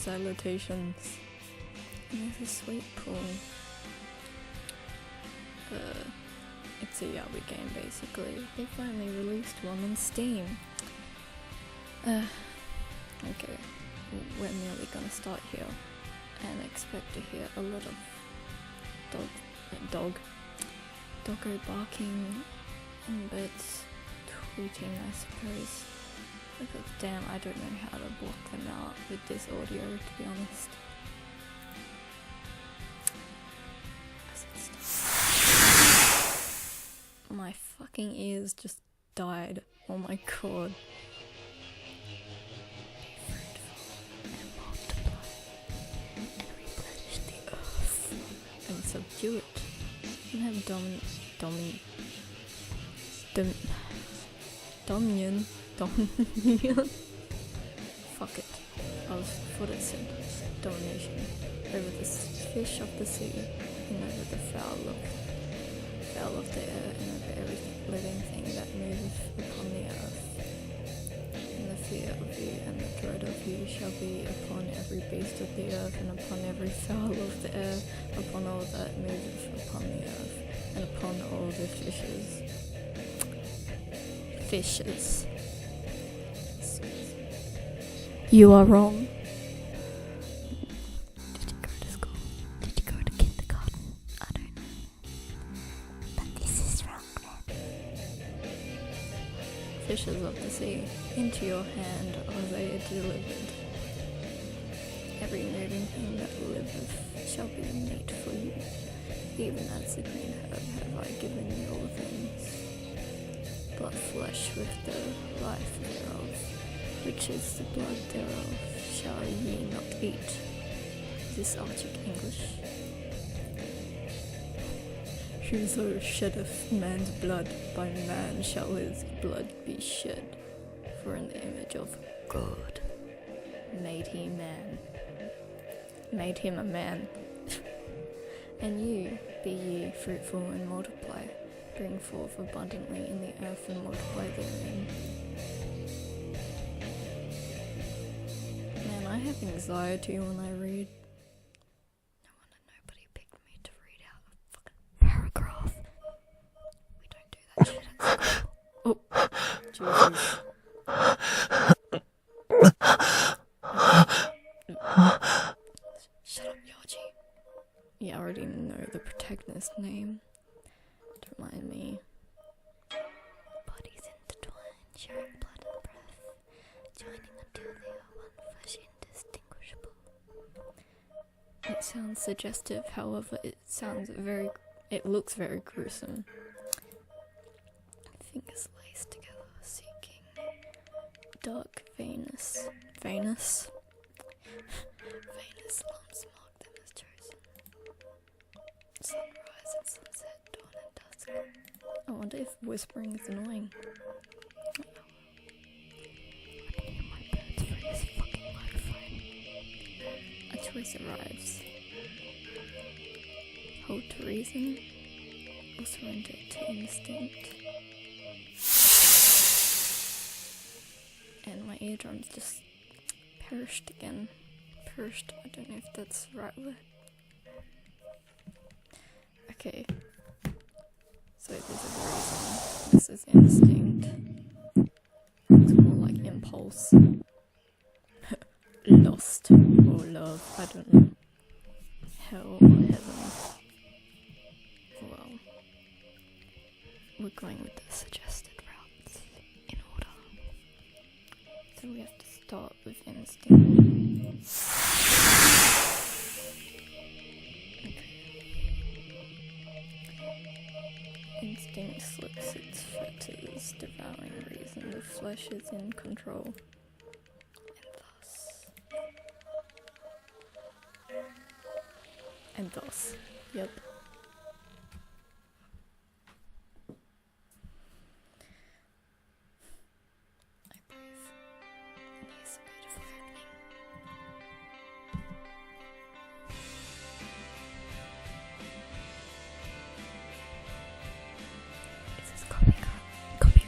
Salutations. There's a sweet pool. It's a Yoji game basically. They finally released one on Steam. Okay, we're nearly gonna start here and expect to hear a lot of doggo barking and birds tweeting, I suppose. Because damn, I don't know how to block them out with this audio, to be honest. My fucking ears just died. Oh my god. And subdue it. You have Dominion. Fuck it. I was what it said. Domination. Over the fish of the sea, and over the fowl of the air, and over every living thing that moves upon the earth. And the fear of you and the dread of you shall be upon every beast of the earth, and upon every fowl of the air, upon all that moveth upon the earth, and upon all the fishes. You are wrong. Did you go to school? Did you go to kindergarten? I don't know. But this is wrong then. Fishes of the sea, into your hand are they delivered. Every moving thing that liveth shall be meat for you. Even as the green herb have I given you all things. But flesh with the life thereof, which is the blood thereof, shall ye not eat. Is this Arctic English? Whoso sheddeth man's blood, by man shall his blood be shed. For in the image of God made he man. Made him a man. And you, be ye fruitful and multiply. Bring forth abundantly in the earth and multiply therein. Man, I have anxiety when I read. No wonder nobody picked me to read out a fucking paragraph. We don't do that shit at school. Oh, Jesus. Shut up, Yoji. You already know the protagonist's name. Don't mind me. Bodies intertwined, sharing blood and breath, joining until they are one flesh indistinguishable. It sounds suggestive, however, it looks very gruesome. Fingers laced together, seeking dark Venus. Venus lumps mark them as chosen. Sunrise and sunset, dawn and dusk. I wonder if whispering is annoying. I can hear my birds through this fucking microphone. A choice arrives. Hold to reason, or surrender to instinct. And my eardrums just perished again. Perished, I don't know if that's the right word. Okay. So there's a reason. This is instinct. It's more like impulse. Lost or love, I don't know. Hell or heaven. Well, we're going with the suggested routes in order. So we have to start with instinct. Instinct slips its fetters, devouring reason. The flesh is in control. And thus. Yep. I breathe. And here's a beautiful opening. Is this copyright? Probably.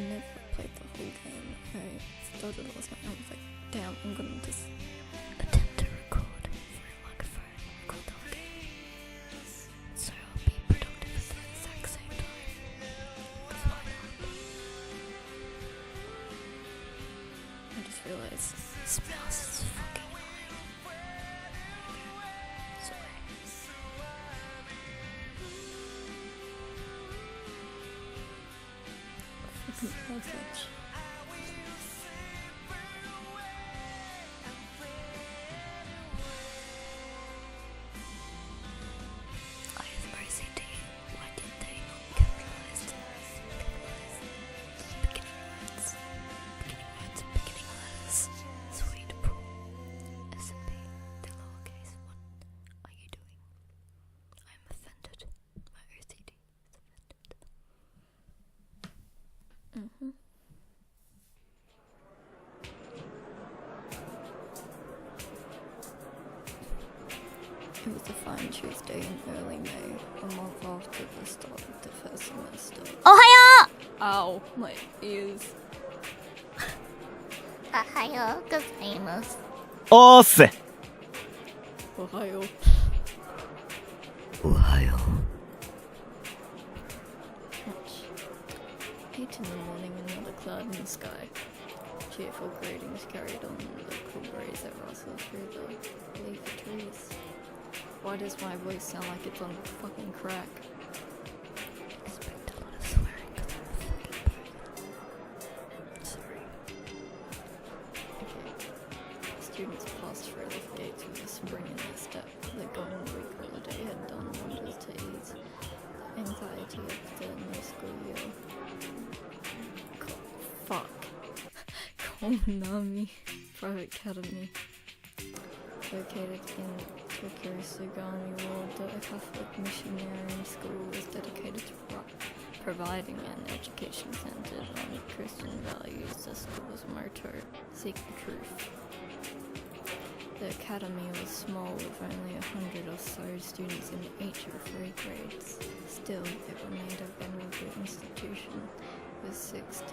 never played the whole game. I started last night and I was like, damn, I'm gonna just attempt to record for a microphone, record the whole game. So I'll be productive at the exact same time. 'Cause why not? I just realised This mouse is fucking annoying. Sorry. fucking perfect. I have OCD. Why did they not capitalise beginning words, beginning letters? Sweet pro. S&P. The lowercase. What are you doing? I'm offended. My OCD is offended. It was a fine Tuesday in early May, a month after the start of the first semester. Ohayo! Ow, my ears. Ohayo gozaimasu. おーっせ Ohio. おはよ Much. 8 in the morning, another cloud in the sky. Cheerful greetings carried on the cool breeze that rustled through the leafy trees. Why does my voice sound like it's on fucking crack? Expect a lot of swearing because I'm a fucking bogan. Sorry. Okay. Students passed through the gates with a spring in their step. The golden week holiday had done wonders to ease the anxiety of the new school year. Fuck. Konami Private Academy. Located in Tokyo Sugami Ward, the Catholic missionary school was dedicated to providing an education centered on Christian values. The school's motto, seek the truth. The academy was small, with only 100 or so students in each of 3 grades. Still, it remained a venerable institution with 6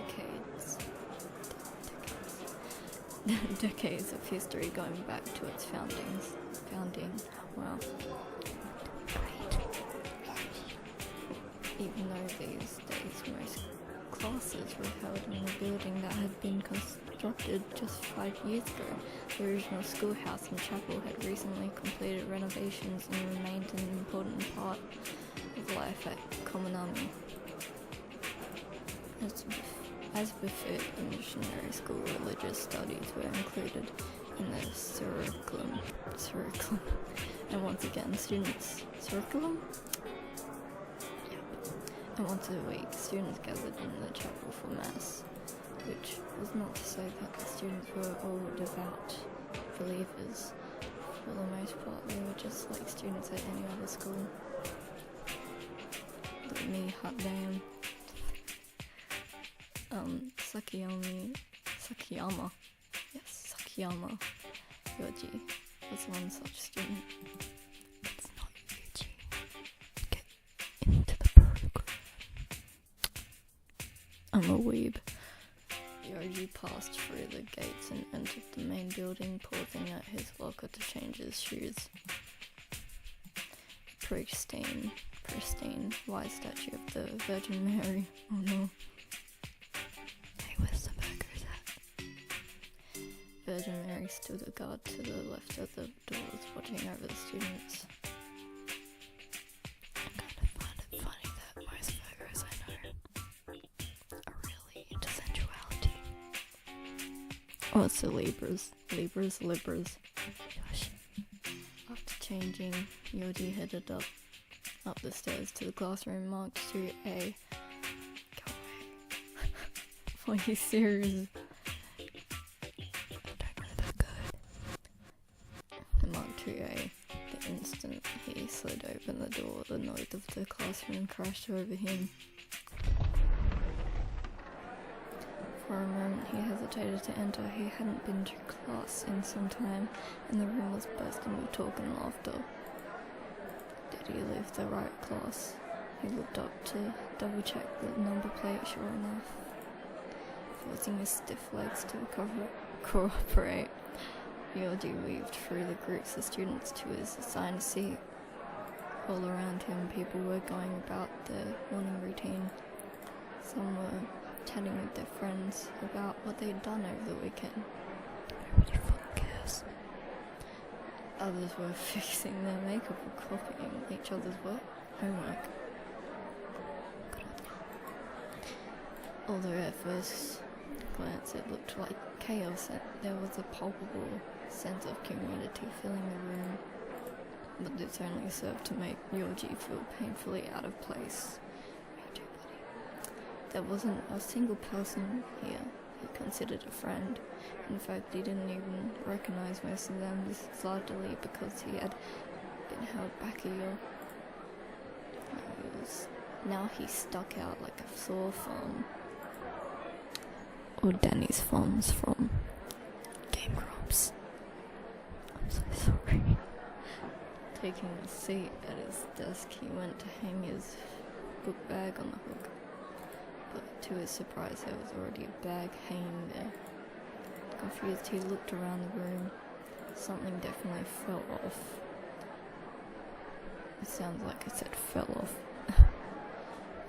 decades of history going back to its founding. Wow. Even though these days most classes were held in a building that had been constructed just 5 years ago, the original schoolhouse and chapel had recently completed renovations and remained an important part of life at Kominami. As befit a missionary school, religious studies were included in the curriculum. And once again, students... Curriculum? Yep. And once a week, students gathered in the chapel for Mass, which was not to say that the students were all devout believers. For the most part, they were just like students at any other school. Look at me, hot damn. Sakiyama Yoji was one such student. It's not Yoji. Get into the program. I'm a weeb. Yoji passed through the gates and entered the main building, pausing at his locker to change his shoes. Pristine, white statue of the Virgin Mary. Oh no. Hey, where's the burgers at? Virgin Mary stood a guard to the left of the doors, watching over the students. I kind of find it funny that most burgers I know are really into sensuality. Oh, it's the Libras. Gosh. After changing, Yoji headed up the stairs to the classroom marked 2A. Go away. Why are you serious? I don't know that good. Mark 2A. The instant he slid open the door, the noise of the classroom crashed over him. For a moment he hesitated to enter. He hadn't been to class in some time, and the room was bursting with talk and laughter. Did he leave the right class? He looked up to double check the number plate, sure enough. forcing his stiff legs to cooperate. Yoji weaved through the groups of students to his assigned seat. All around him, people were going about their morning routine. Some were chatting with their friends about what they'd done over the weekend. Nobody fucking cares. Others were fixing their makeup or copying each other's homework. Although at first glance it looked like chaos, there was a palpable sense of community filling the room. But this only served to make Yoji feel painfully out of place. Me too, buddy. There wasn't a single person here he considered a friend. In fact, he didn't even recognize most of them, largely because he had been held back a year. Now he stuck out like a sore thumb. Or Danny's thumbs from Game Grumps. I'm so sorry. Taking a seat at his desk, he went to hang his book bag on the hook. But to his surprise, there was already a bag hanging there. Confused, he looked around the room. Something definitely fell off. It sounds like I said fell off.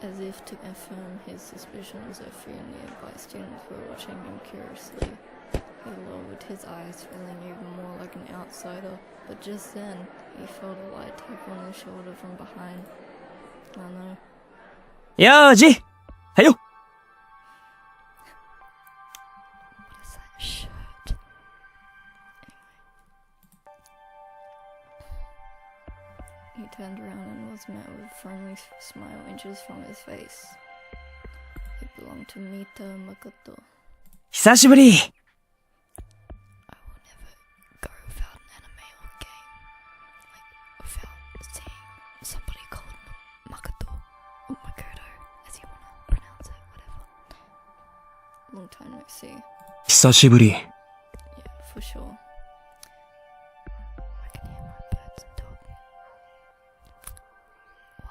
As if to affirm his suspicions, a few nearby students were watching him curiously. He lowered his eyes, feeling even more like an outsider, but just then, he felt a light tap on his shoulder from behind. Oh no. Yoji! Heyo! What is that shirt? He turned around and was met with a friendly smile inches from his face. It belonged to Mita Makoto. 久しぶり I will never go without an anime or game. Like, without seeing somebody called Makoto or Makoto, as you wanna pronounce it, whatever. Long time no see. 久しぶり Yeah, for sure. I can hear my birds and dog. Why?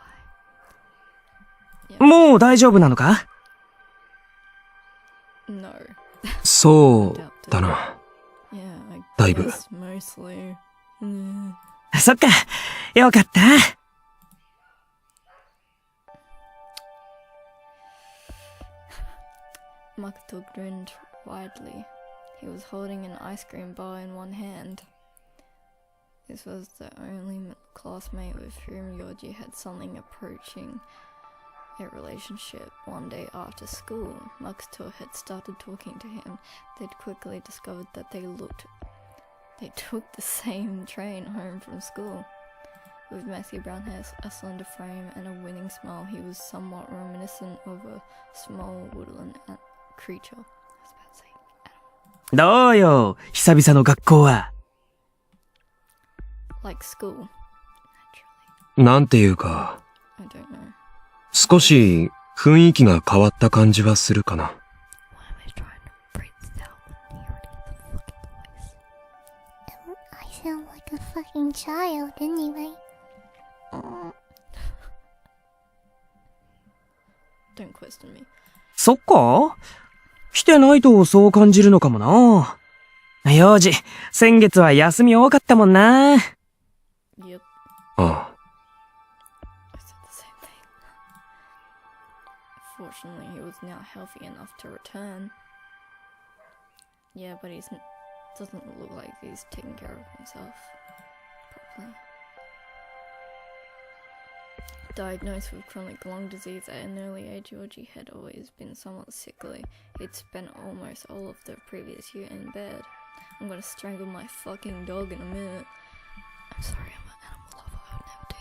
Yeah. もう大丈夫なのか No. そうだな。 Yeah, I だいぶ。 guess mostly. そっか。よかった。Makoto grinned widely. He was holding an ice cream bar in one hand. This was the only classmate with whom Yoji had something approaching a relationship. One day after school, Makoto had started talking to him. They'd quickly discovered that they took the same train home from school. With messy brown hair, a slender frame, and a winning smile, he was somewhat reminiscent of a small woodland creature. I was about to say animal. どうよ、久々の学校は。 Like school, naturally. なんていうか、 I don't know. 少し雰囲気が変わった感じはするかな。 Why am I trying to break this out when he already has a fucking voice? I sound like a fucking child anyway. Don't question me. そっか来てないとそう感じるのかもな。幼児、先月は休み多かったもんな。 Yep, ああ。 I said the same thing. Fortunately, he was now healthy enough to return. Yeah, but he doesn't look like he's taking care of himself properly. Diagnosed with chronic lung disease at an early age, Yoji had always been somewhat sickly. He'd spent almost all of the previous year in bed. I'm gonna strangle my fucking dog in a minute. I'm sorry, I'm an animal lover. I would never do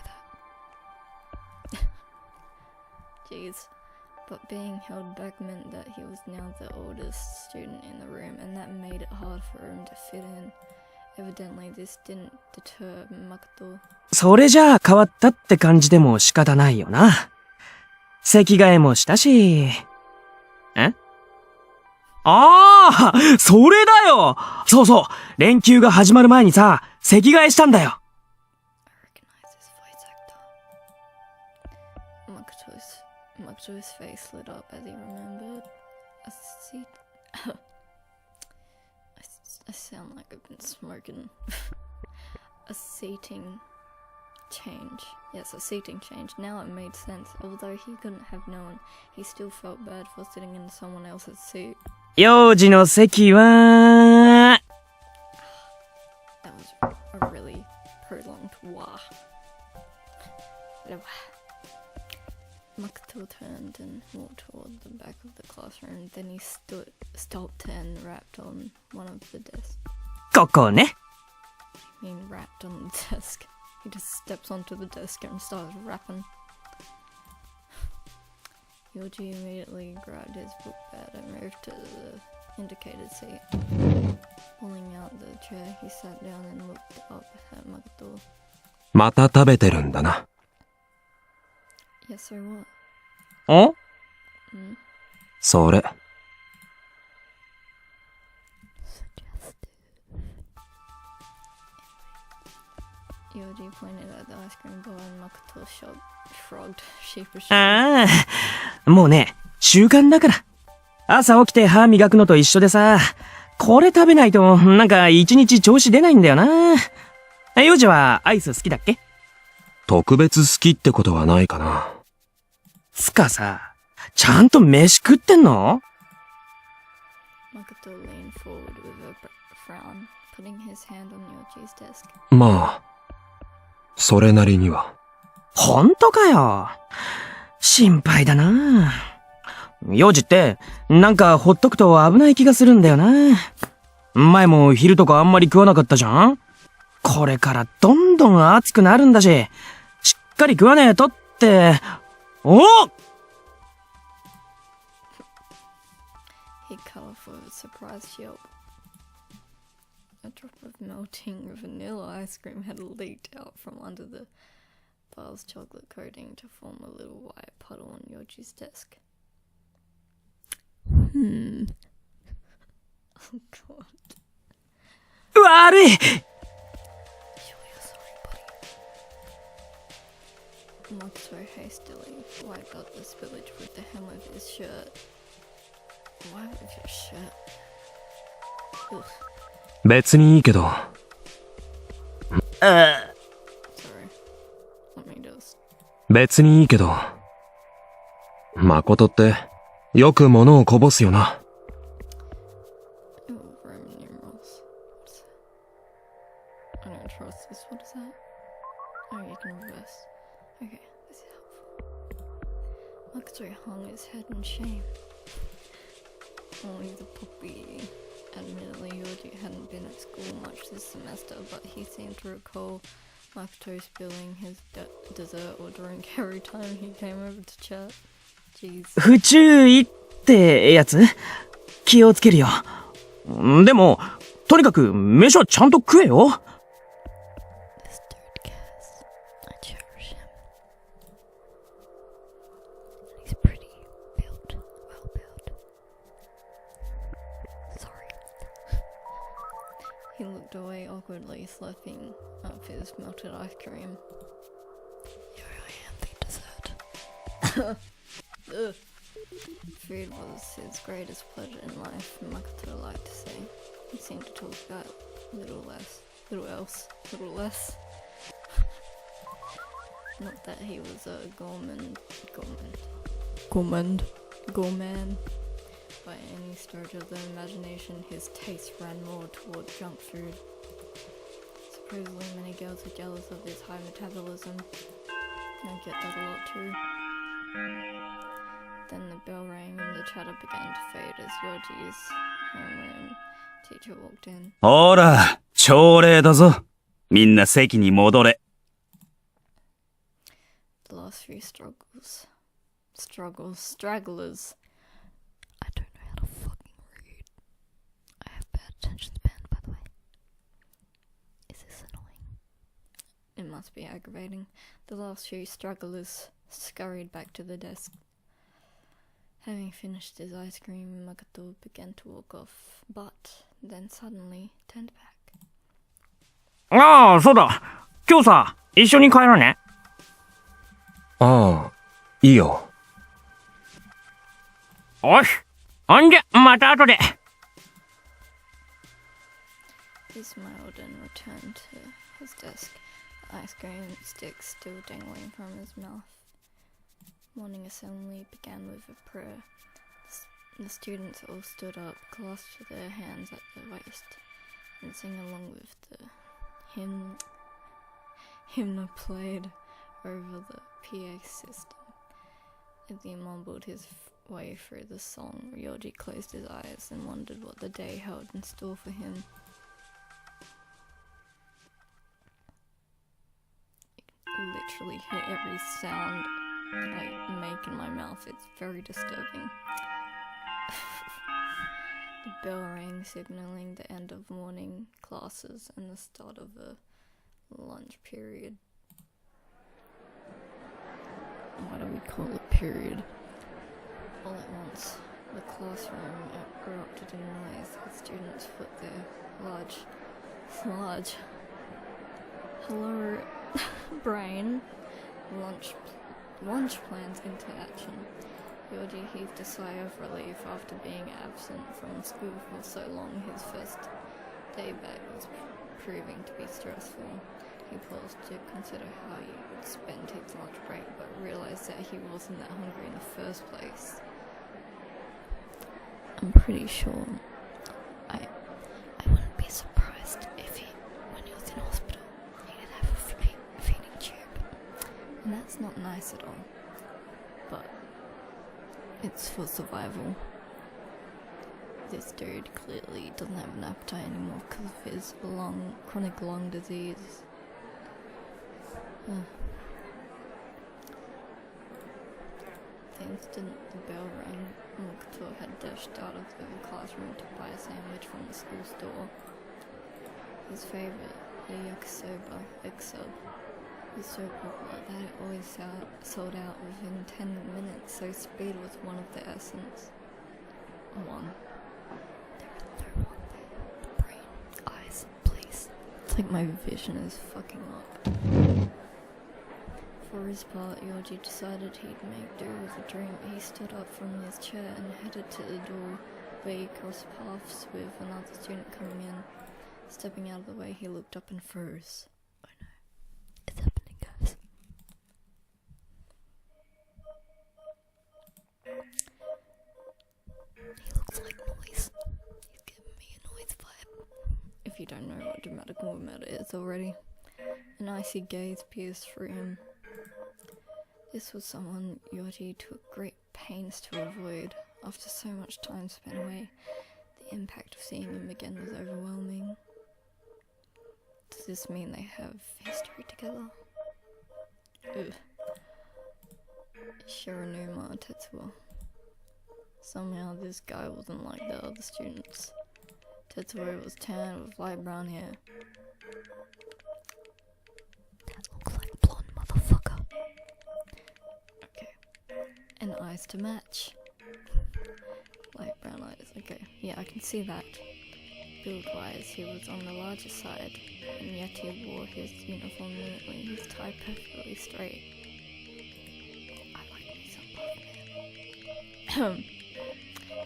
that. Jeez. But being held back meant that he was now the oldest student in the room, and that made it hard for him to fit in. Evidently, this didn't deter Makoto. それじゃあ変わったって感じでも仕方ないよな。席替えもしたし。え？ああ、それだよ。そうそう、連休が始まる前にさ、席替えしたんだよ。I recognize this voice actor. Makoto's face lit up as he remembered. sound like I've been smoking. A seating change. Yes, a seating change. Now it made sense. Although he couldn't have known, he still felt bad for sitting in someone else's seat. 幼児の席は、That was a really prolonged wah. Makoto turned and walked toward the back of the classroom. Then he stopped and rapped on one of the desks. ここね。I mean, rapped on the desk. He just steps onto the desk and starts rapping. Yoji immediately grabbed his book bag and moved to the indicated seat. Pulling out the chair, he sat down and looked up at Makoto. また食べてるんだな。Yes, sir, what? お それ。Yoji pointed at the ice cream bowl and Makoto shrugged sheepishly. ああ、もうね、習慣だから。朝起きて歯磨くのと一緒でさ、これ食べないと、なんか一日調子出ないんだよな。幼児はアイス好きだっけ？特別好きってことはないかな。つかさ、ちゃんと飯食ってんの？ Makoto leaned forward with a frown, putting his hand on Yoji's desk. まあ、それなりには。ほんとかよ。心配だな。幼児って、なんかほっとくと危ない気がするんだよな。前も昼とかあんまり食わなかったじゃん？これからどんどん暑くなるんだし、しっかり食わねえとって、おっ！ He cut off with a surprised yelp. A drop of melting vanilla ice cream had leaked out from under the bar's chocolate coating to form a little white puddle on Yoji's desk. Oh god. 悪い！ Makoto hastily wiped out the spillage with the hem of his shirt. Why with your shirt? Ugh. 別にいいけど。Sorry. Let me just. 別にいいけど。誠って、よく物をこぼすよな。Oh, Roman numerals. What's that? I don't trust this. What is that? Oh, you can reverse. Okay, this is helpful. Makoto hung his head in shame. Only the puppy. Admittedly, Yoji hadn't been at school much this semester, but he seemed to recall Makoto spilling his dessert or drink every time he came over to chat. Jeez. 不注意ってやつ？気をつけるよ。でも、とにかく飯はちゃんと食えよ。This third cast, I cherish him. He's pretty, built, well built. Sorry. He looked away awkwardly, slurping up his melted ice cream. You really am the dessert. Ugh. Food was his greatest pleasure in life, Makoto liked to say. He seemed to talk about little less. Not that he was a gourmand. By any stretch of the imagination, his taste ran more toward junk food. Supposedly many girls are jealous of his high metabolism. I get that a lot too. Then the bell rang and the chatter began to fade as Yoji's homeroom teacher walked in. ほら、朝礼だぞ。みんな席に戻れ。The last few stragglers. I don't know how to fucking read. I have bad attention span, by the way. Is this annoying? It must be aggravating. The last few stragglers scurried back to the desk. Having finished his ice cream, Makoto began to walk off, but then suddenly turned back. ああ、そうだ。今日さ、一緒に帰らね。ああ、いいよ。おし。ほんじゃ、また後で。He smiled and returned to his desk, the ice cream stick still dangling from his mouth. Morning assembly began with a prayer. The students all stood up, clasped their hands at their waist, and sang along with the hymn played over the PA system. As he mumbled his way through the song, Yoji closed his eyes and wondered what the day held in store for him. You can literally hear every sound I make in my mouth. It's very disturbing. The bell rang, signaling the end of morning classes and the start of the lunch period. Why do we call it period? All at once, the classroom erupted in noise as students put their large, hello, brain, lunch plans into action. Yoji heaved a sigh of relief after being absent from school for so long. His first day back was proving to be stressful. He paused to consider how he would spend his lunch break, but realized that he wasn't that hungry in the first place. I'm pretty sure I wouldn't be surprised if when he was in hospital, he did have a feeding tube. And that's not nice at all. But it's for survival. This dude clearly doesn't have an appetite anymore because of his chronic lung disease. The instant the bell rang, Mokuto had dashed out of the classroom to buy a sandwich from the school store. His favorite, the yakisoba egg-sub, was so popular that it always sold out within 10 minutes, so speed was one of the essence. One. There is no one there. The brain, eyes, please. It's like my vision is fucking up. For his part, Yoji decided he'd make do with a drink. He stood up from his chair and headed to the door, where he crossed paths with another student coming in. Stepping out of the way, he looked up and froze. Oh no, it's happening, guys. He looks like noise. He's giving me a noise vibe. If you don't know what dramatic movement is already, an icy gaze pierced through him. This was someone Yoji took great pains to avoid. After so much time spent away, the impact of seeing him again was overwhelming. Does this mean they have history together? Ugh. Shiranuma Tetsuo. Somehow this guy wasn't like the other students. Tetsuo was tan with light brown hair. That looks like blonde, motherfucker. Okay. And eyes to match. Light brown eyes, okay. Yeah, I can see that. Build-wise, he was on the larger side, and yet he wore his uniform neatly, his tie perfectly straight. I like me some buff man.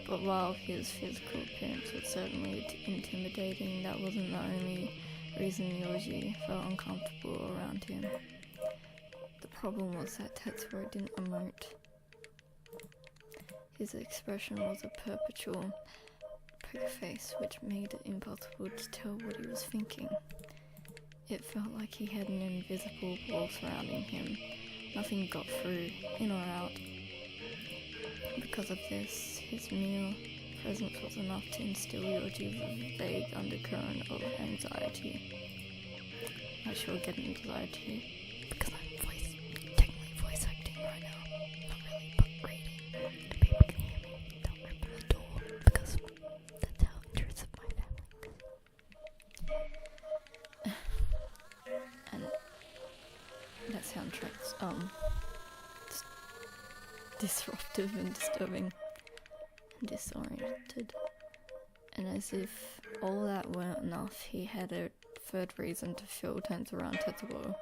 But while his physical appearance was certainly intimidating, that wasn't the only reason Yoji felt uncomfortable around him. The problem was that Tetsuo didn't emote. His expression was a perpetual poker face, which made it impossible to tell what he was thinking. It felt like he had an invisible wall surrounding him. Nothing got through, in or out. Because of this, his mere presence was enough to instill Yoji with a vague undercurrent of anxiety. I sure get anxiety. Because I'm technically voice acting right now. Not really, but reading. And people can hear me. Don't open the door, because that's how intrusive my family is. And that soundtrack's disruptive and disturbing and disoriented. And as if all that weren't enough, he had a third reason to feel tense around Tetsuo.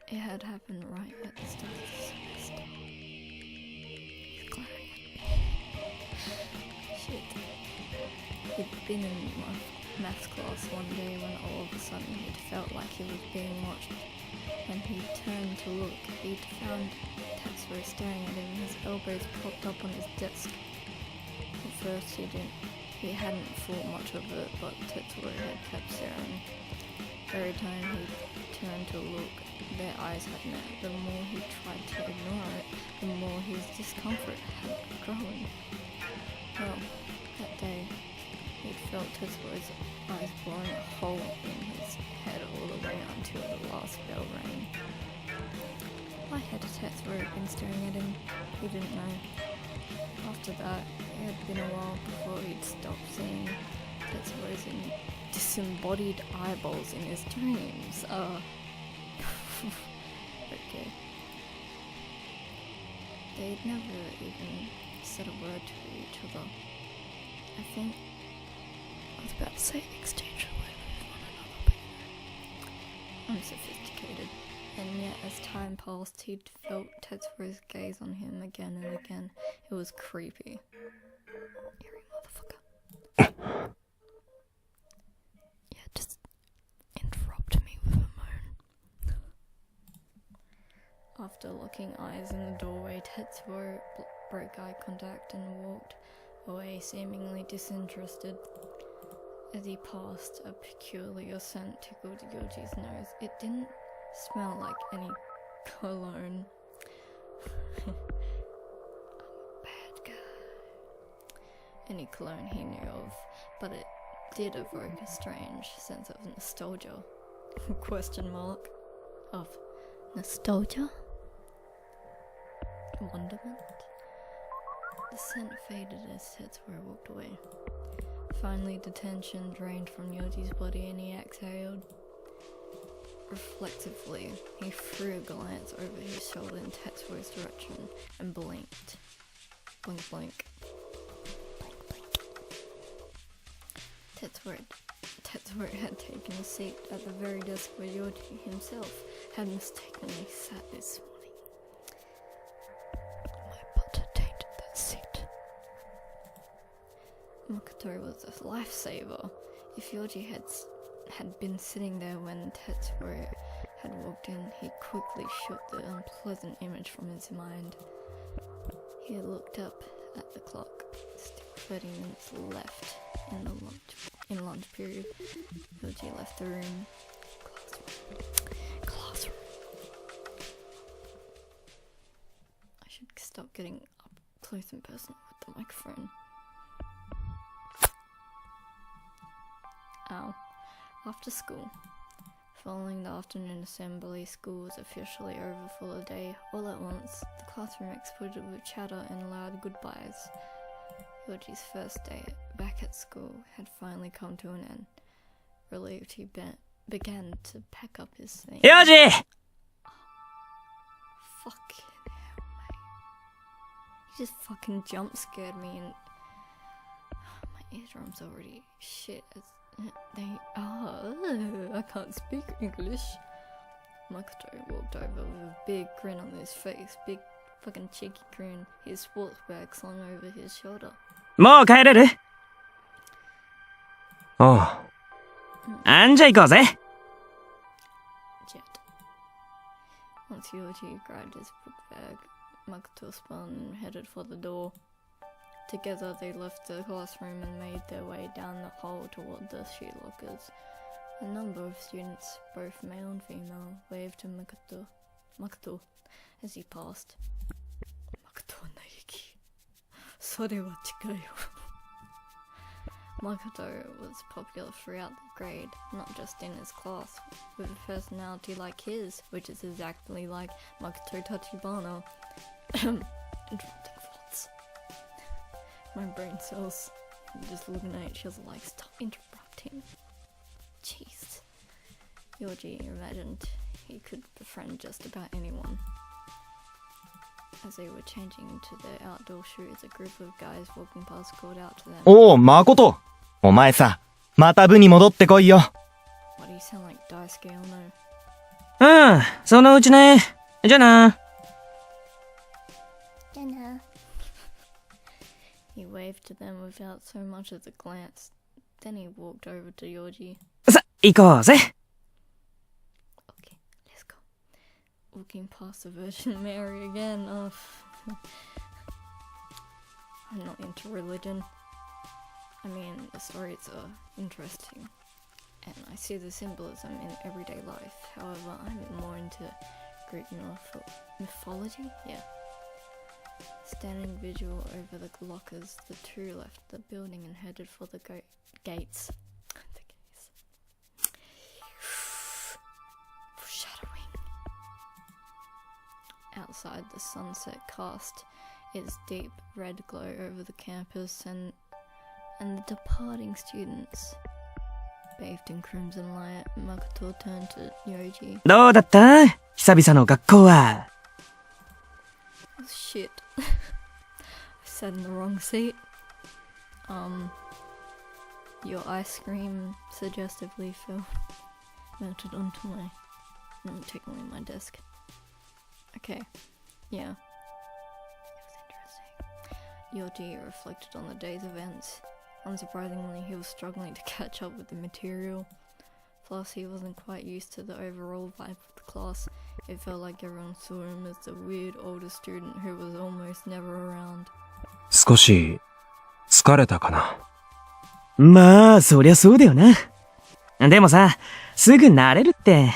It had happened right at the start of the semester. He's glaring at me. Shit. He'd been in maths class one day when all of a sudden he'd felt like he was being watched. When he turned to look, he'd found Tetsuo staring at him, his elbows propped up on his desk. At first he hadn't thought much of it, but Tetsuo had kept staring. Every time he turned to look, their eyes had met. The more he tried to ignore it, the more his discomfort had grown. Well, that day, he'd felt Tetsuo's eyes blowing a hole in his head all the way until the last bell rang. Why had Tetsuo been staring at him? He didn't know. After that, it had been a while before he'd stopped seeing Tetsuo's disembodied eyeballs in his dreams. Okay. They'd never even said a word to each other. I think I was about to say exchange a word with one another, but you know, unsophisticated. And yet, as time passed, he'd felt Tetsuo's gaze on him again and again. It was creepy. Eerie motherfucker. Yeah, just interrupt me with a moan. After locking eyes in the doorway, Tetsuo broke eye contact and walked away, seemingly disinterested. As he passed, a peculiar scent tickled Yoji's nose. It didn't smell like any cologne. I'm a bad guy. Any cologne he knew of, but it did evoke a strange sense of nostalgia. Question mark. Of nostalgia? Wonderment? The scent faded as Tetsuo walked away. Finally, the tension drained from Yoji's body and he exhaled. Reflectively, he threw a glance over his shoulder in Tetsuo's direction and blinked. Blink, blink. Tetsuo had taken a seat at the very desk where Yoji himself had mistakenly sat this morning. My butter tainted that seat. Makoto was a lifesaver. If Yoji had been sitting there when Tetsuo had walked in, he quickly shook the unpleasant image from his mind. He looked up at the clock. Still 30 minutes left in lunch period. Yoji left the room. Classroom. I should stop getting up close and personal with the microphone. Ow. After school. Following the afternoon assembly, school was officially over for the day. All at once, the classroom exploded with chatter and loud goodbyes. Yoji's first day back at school had finally come to an end. Relieved, he began to pack up his things. Yoji! Fucking hell, mate. He just fucking jump scared me and my eardrums already shit as I can't speak English. Makoto walked over with a big grin on his face, big fucking cheeky grin, his sports bag slung over his shoulder. もう帰れる？ああんじゃ行こうぜ。Jet. Once Yoji grabbed his book bag, Makoto spun and headed for the door. Together they left the classroom and made their way down the hall toward the sheet lockers. A number of students, both male and female, waved to Makoto as he passed. Makoto Naiki. それは違うよ. Makoto was popular throughout the grade, not just in his class, with a personality like his, which is exactly like Makoto Tachibana. Interrupting thoughts. My brain cells just looking at each other like, stop interrupting. Jeez. Yoji imagined he could befriend just about anyone. As they were changing into their outdoor shoes, a group of guys walking past called out to them. おう、誠。お前さ、また部に戻ってこいよ。Why do you sound like Daisuke Ono? うん、そのうちね。じゃあな。じゃあな。 He waved to them without so much as a glance. Then he walked over to Yoji. さ、行こうぜ。Okay, let's go. Walking past the Virgin Mary again. Oh, I'm not into religion. I mean, the stories are interesting, and I see the symbolism in everyday life. However, I'm more into Greek mythology. Yeah. Standing visual over the lockers, the two left the building and headed for the gates. The gates. Foreshadowing. Outside, the sunset cast its deep red glow over the campus and the departing students. Bathed in crimson light, Makoto turned to Yoji. どうだった?久々の学校は。Oh, shit. I sat in the wrong seat. Your ice cream suggestively melted onto technically my desk. Okay, yeah. It was interesting. Yoji reflected on the day's events. Unsurprisingly, he was struggling to catch up with the material. Plus, he wasn't quite used to the overall vibe of the class. It felt like everyone saw him as the weird older student who was almost never around. 少し、疲れたかな。まあ、そりゃそうだよな。でもさ、すぐ慣れるって。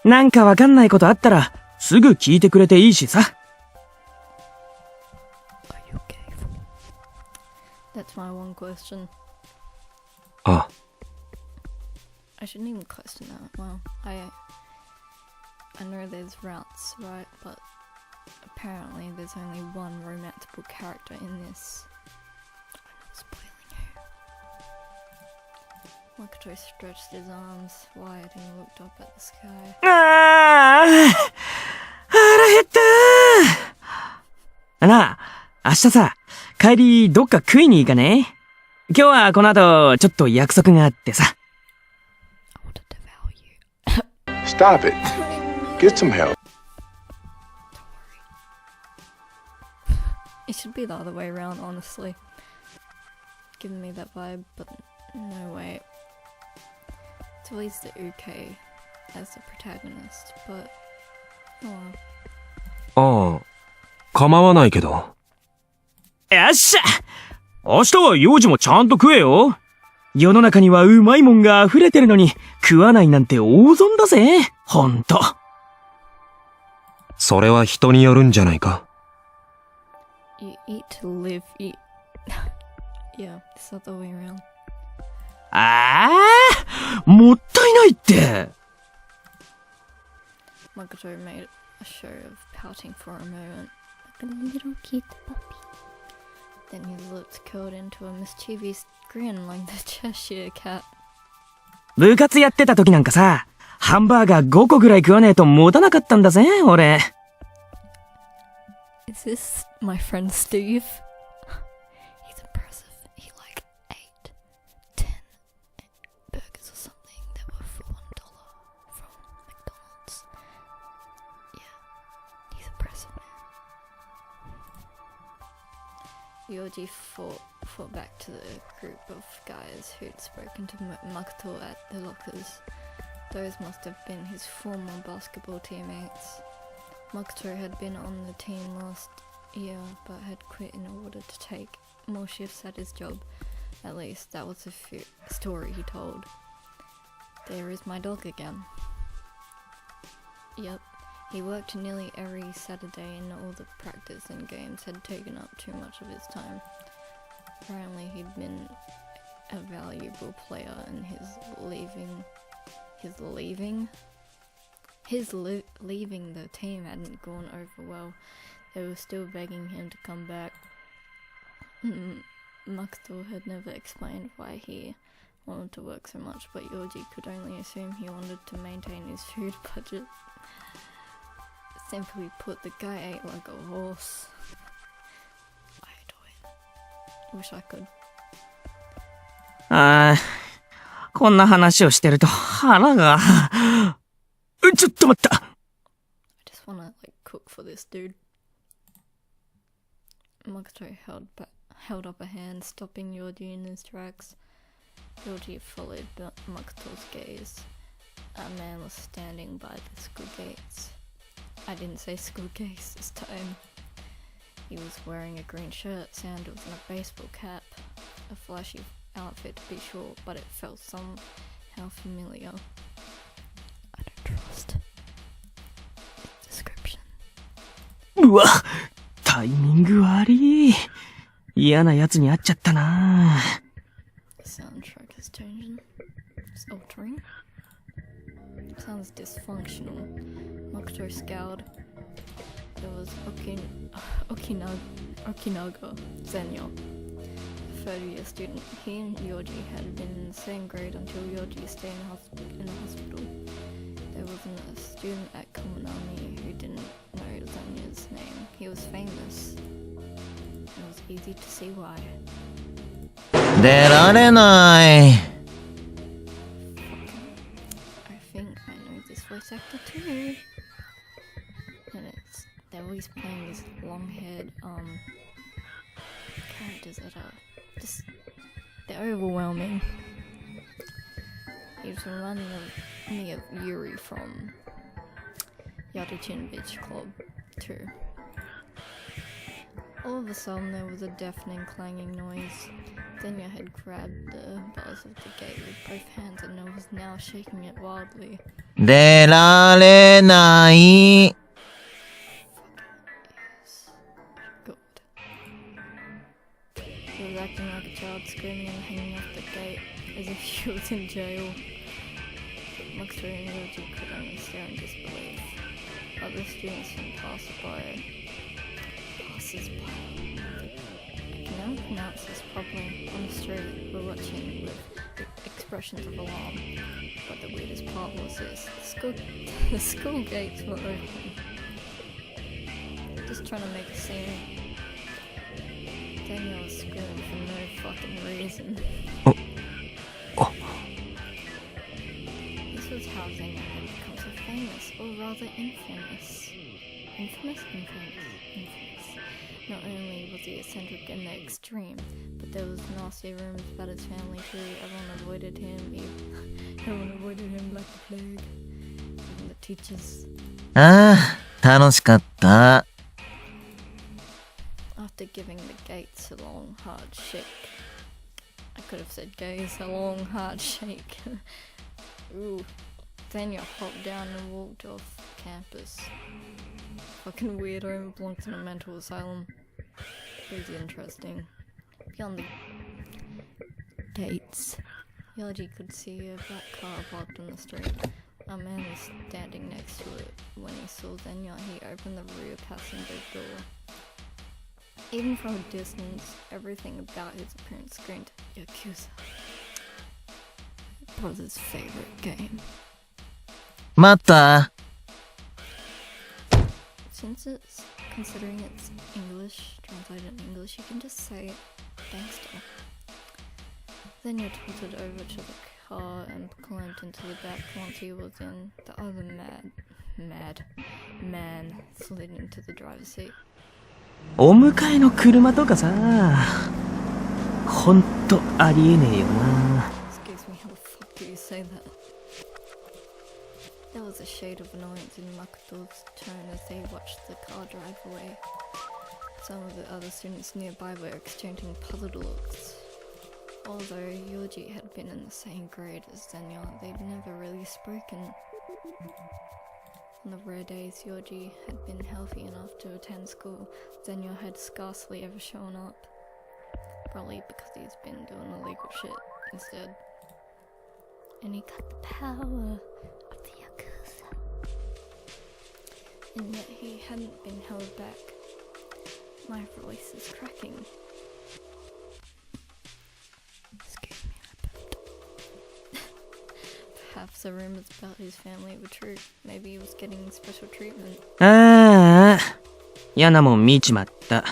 なんかわかんないことあったら、すぐ聞いてくれていいしさ。That's my one question. あ、I shouldn't even question that. Well, I know there's routes, right? But apparently there's only one romantical character in this. I'm not spoiling you. Makoto stretched his arms wide and looked up at the sky. ああ、腹減ったー。なあ、明日さ、帰りどっか食いに行かね?今日はこの後ちょっと約束があってさ。I want to devour you. Stop it. Get some help. It should be the other way around, honestly. Giving me that vibe, but no way. It's always the uke as the protagonist, but oh. ああ、構わないけど。よっしゃ!明日は幼児もちゃんと食えよ。世の中にはうまいもんが溢れてるのに食わないなんて大損だぜ。ほんと。それは人によるんじゃないか。You eat to live, eat. Yeah, it's not the way around. ああ、もったいないって。Makoto made a show of pouting for a moment. Like a little cute puppy. Then his lips curled into a mischievous grin like the Cheshire cat. 部活やってた時なんかさ、ハンバーガー5個ぐらい食わねえと持たなかったんだぜ、俺。Is this my friend Steve? He's impressive. He like 8, 10 burgers or something that were for $1 from McDonald's. Yeah, he's impressive, man. Yoji fought back to the group of guys who'd spoken to Makoto at the lockers. Those must have been his former basketball teammates. Makoto had been on the team last year but had quit in order to take more shifts at his job. At least that was the story he told. There is my dog again. Yep, he worked nearly every Saturday and all the practice and games had taken up too much of his time. Apparently he'd been a valuable player and leaving the team hadn't gone over well. They were still begging him to come back. Makoto had never explained why he wanted to work so much, but Yoji could only assume he wanted to maintain his food budget. Simply put, the guy ate like a horse. I adore him. Wish I could. ああ、こんな話をしてると腹が。ちょっと待った。I just wanna like cook for this dude. Makoto held up a hand, stopping Yoji in his tracks. Yoji followed Makoto's gaze. A man was standing by the school gates. I didn't say school gates this time. He was wearing a green shirt, sandals, and a baseball cap. A flashy outfit to be sure, but it felt somehow familiar. I don't trust description. うわ、タイミング悪い。嫌なやつに会っちゃったな。The soundtrack is changing. It's altering. Sounds dysfunctional. Makoto scowled. There was Okinaga Zenyo, a third-year student. He and Yoji had been in the same grade until Yoji stayed in the hospital. There wasn't a student at Komanami who didn't know Zenyo's name. He was famous. It was easy to see why. 出られない。I think I know this voice actor too. And they're always playing these long-haired characters that are just, they're overwhelming. He was reminding me of Yuri from Yadichin Beach Club too. All of a sudden there was a deafening clanging noise. Zenya had grabbed the bars of the gate with both hands and was now shaking it wildly. 出られない。God. He was acting like a child, screaming and hanging off the gate as if she was in jail. Makoto and Yoji could only stare in disbelief. Other students and passers-by. I can never pronounce this properly. On the street, we're watching with expressions of alarm. But the weirdest part was this: the school gates were open. Just trying to make a scene. Daniel was screaming for no fucking reason. This was how Daniel had become so famous, or rather infamous. Infamous? Not only was he eccentric in the extreme, but there was nasty rumors about his family too. Everyone avoided him like the plague. Even the teachers. ああ、楽しかった。 After giving the gates a long, hard shake. I could have said gaze, a long, hard shake. Ooh. Daniel hopped down and walked off campus. Fucking weirdo belongs in a mental asylum. Pretty interesting. Beyond the gates, Yoji could see a black car parked on the street. A man was standing next to it. When he saw Zenya, he opened the rear passenger door. Even from a distance, everything about his appearance screamed Yakuza. Brother's favorite game. 待った。 Since considering it's English, translated in English, you can just say gangster. Then you tilted over to the car and climbed into the back. Once he was in, the other man slid into the driver's seat. お迎えの車とかさ、ほんとありえねえよな。 Excuse me, how the fuck do you say that? There was a shade of annoyance in Makoto's tone as they watched the car drive away. Some of the other students nearby were exchanging puzzled looks. Although Yoji had been in the same grade as Zenya, they'd never really spoken. On the rare days Yoji had been healthy enough to attend school, Zenya had scarcely ever shown up. Probably because he's been doing illegal shit instead. And he got the power of the Yakuza. And yet he hadn't been held back. My voice is cracking. Excuse me, I burped. Perhaps the rumors about his family were true. Maybe he was getting special treatment. ああ、嫌なもん見ちまった。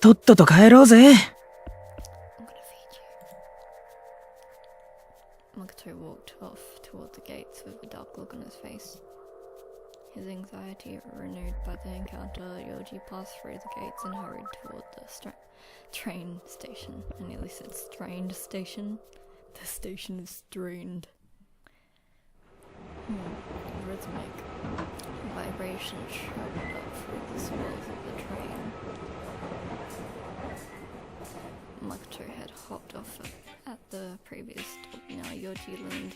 とっとと帰ろうぜ。I'm gonna feed you. Makoto walked off toward the gates with a dark look on his face. His anxiety renewed by the encounter, Yoji passed through the gates and hurried toward the train station. I nearly said strained station. The The station is drained. Rhythmic vibration traveled up through the swells of the train. Mukto had hopped off at the previous stop. Now Yoji leaned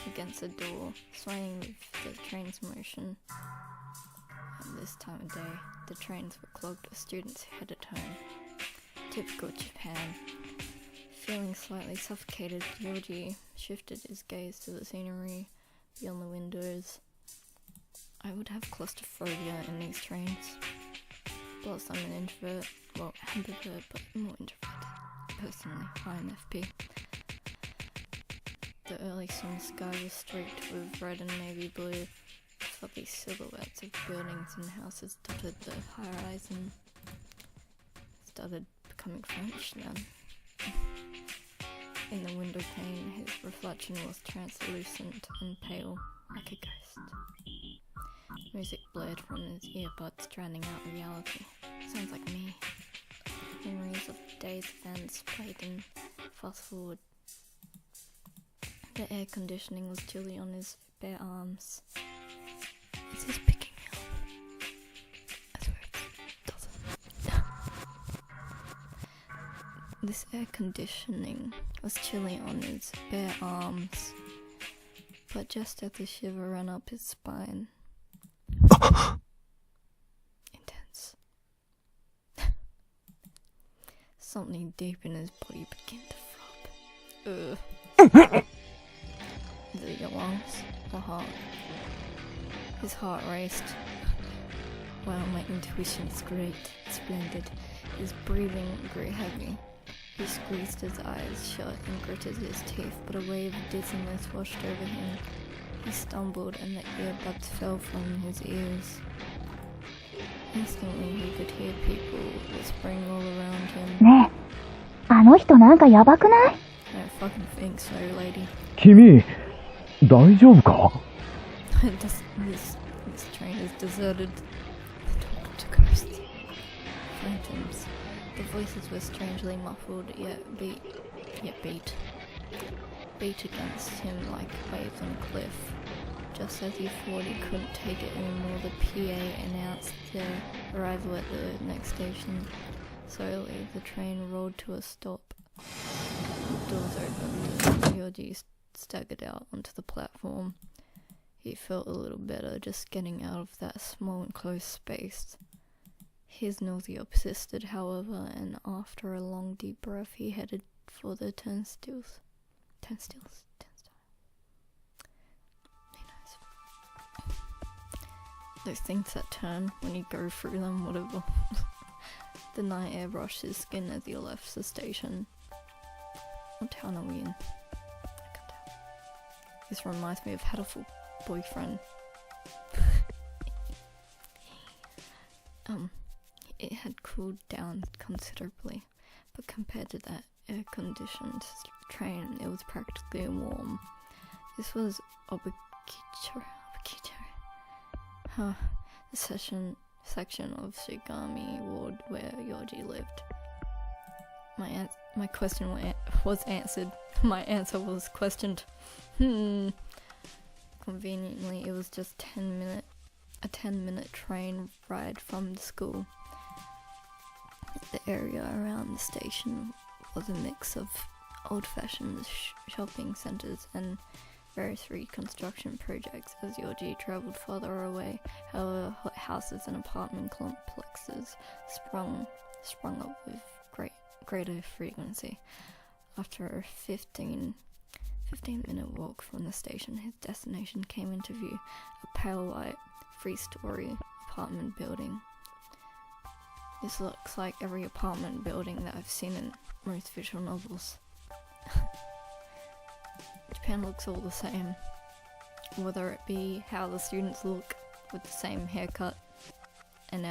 against the door, swaying with the train's motion. At this time of day, the trains were clogged with students headed home. Typical Japan. Feeling slightly suffocated, Yoji shifted his gaze to the scenery beyond the windows. I would have claustrophobia in these trains. Plus, I'm an introvert. Well, ambivert, but more introverted. Personally, INFP. The early summer sky was streaked with red and navy blue. Fluffy silhouettes of buildings and houses dotted the horizon. Started becoming French then. In the window pane, his reflection was translucent and pale, like a ghost. Music blared from his earbuds, drowning out reality. Sounds like me. Memories of days' events played in fast forward. The air conditioning was chilly on his bare arms. Is this picking me up? I swear it doesn't. This air conditioning was chilly on his bare arms, but just as the shiver ran up his spine. Intense. Something deep in his body began to throb. Is it your lungs? The heart? His heart raced. Wow, my intuition is great, splendid. His breathing grew heavy. He squeezed his eyes shut and gritted his teeth, but a wave of dizziness washed over him. He stumbled and the earbuds fell from his ears. Instantly he could hear people whispering all around him. ねえ、あの人なんかやばくない？ I don't fucking think so, lady. 君、大丈夫か？ this train is deserted. Talking to ghosts. Phantoms. The voices were strangely muffled, yet beat against him like waves on a cliff. Just as he thought he couldn't take it anymore, the PA announced their arrival at the next station. Slowly, the train rolled to a stop. Doors opened and Yoji staggered out onto the platform. He felt a little better just getting out of that small enclosed space. His nausea persisted, however, and after a long deep breath, he headed for the turnstiles. Turnstiles? Who knows? Those things that turn when you go through them, whatever. The night air brushed his skin as he left the station. What town are we in? I can't tell. This reminds me of Hatterful Boyfriend. It had cooled down considerably, but compared to that air-conditioned train, it was practically warm. This was Obukicho. The section of Shigami Ward where Yoji lived. My question was answered. My answer was questioned. Conveniently, it was just a 10-minute train ride from the school. The area around the station was a mix of old-fashioned shopping centres and various reconstruction projects. As Yoji travelled farther away, however, houses and apartment complexes sprung up with greater frequency. After a 15-minute walk from the station, his destination came into view, a pale white, 3-story apartment building. This looks like every apartment building that I've seen in most visual novels. Japan looks all the same, whether it be how the students look with the same haircut and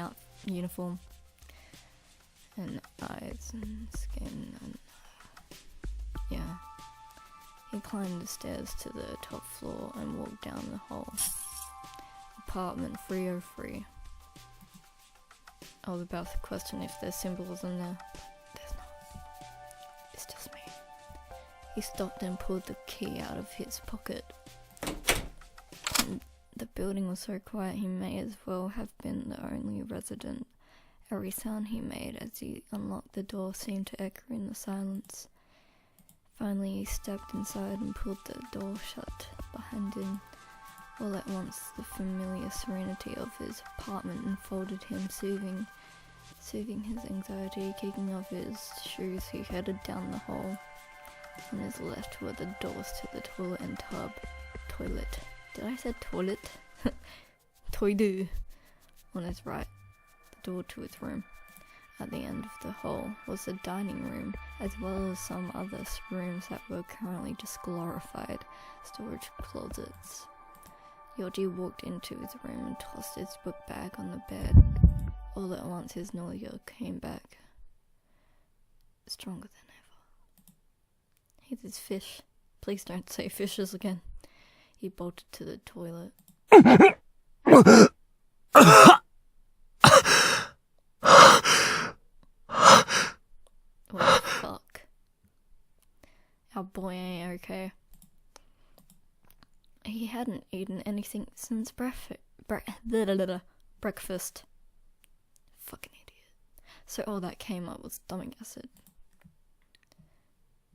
uniform and eyes and skin and yeah. He climbed the stairs to the top floor and walked down the hall. Apartment 303. I was about to question if there's symbolism there. There's not. It's just me. He stopped and pulled the key out of his pocket. And the building was so quiet he may as well have been the only resident. Every sound he made as he unlocked the door seemed to echo in the silence. Finally he stepped inside and pulled the door shut behind him. All at once the familiar serenity of his apartment enfolded him, soothing his anxiety. Kicking off his shoes, he headed down the hall. On his left were the doors to the toilet and tub. Toilet. Did I say toilet? Toilet. On his right, the door to his room. At the end of the hall was the dining room, as well as some other rooms that were currently just glorified storage closets. Yoji walked into his room and tossed his book bag on the bed. All at once his nausea came back, stronger than ever. Here's his fish. Please don't say fishes again. He bolted to the toilet. What the fuck? Our boy ain't okay. He hadn't eaten anything since breakfast. Fucking idiot. So all that came up was stomach acid.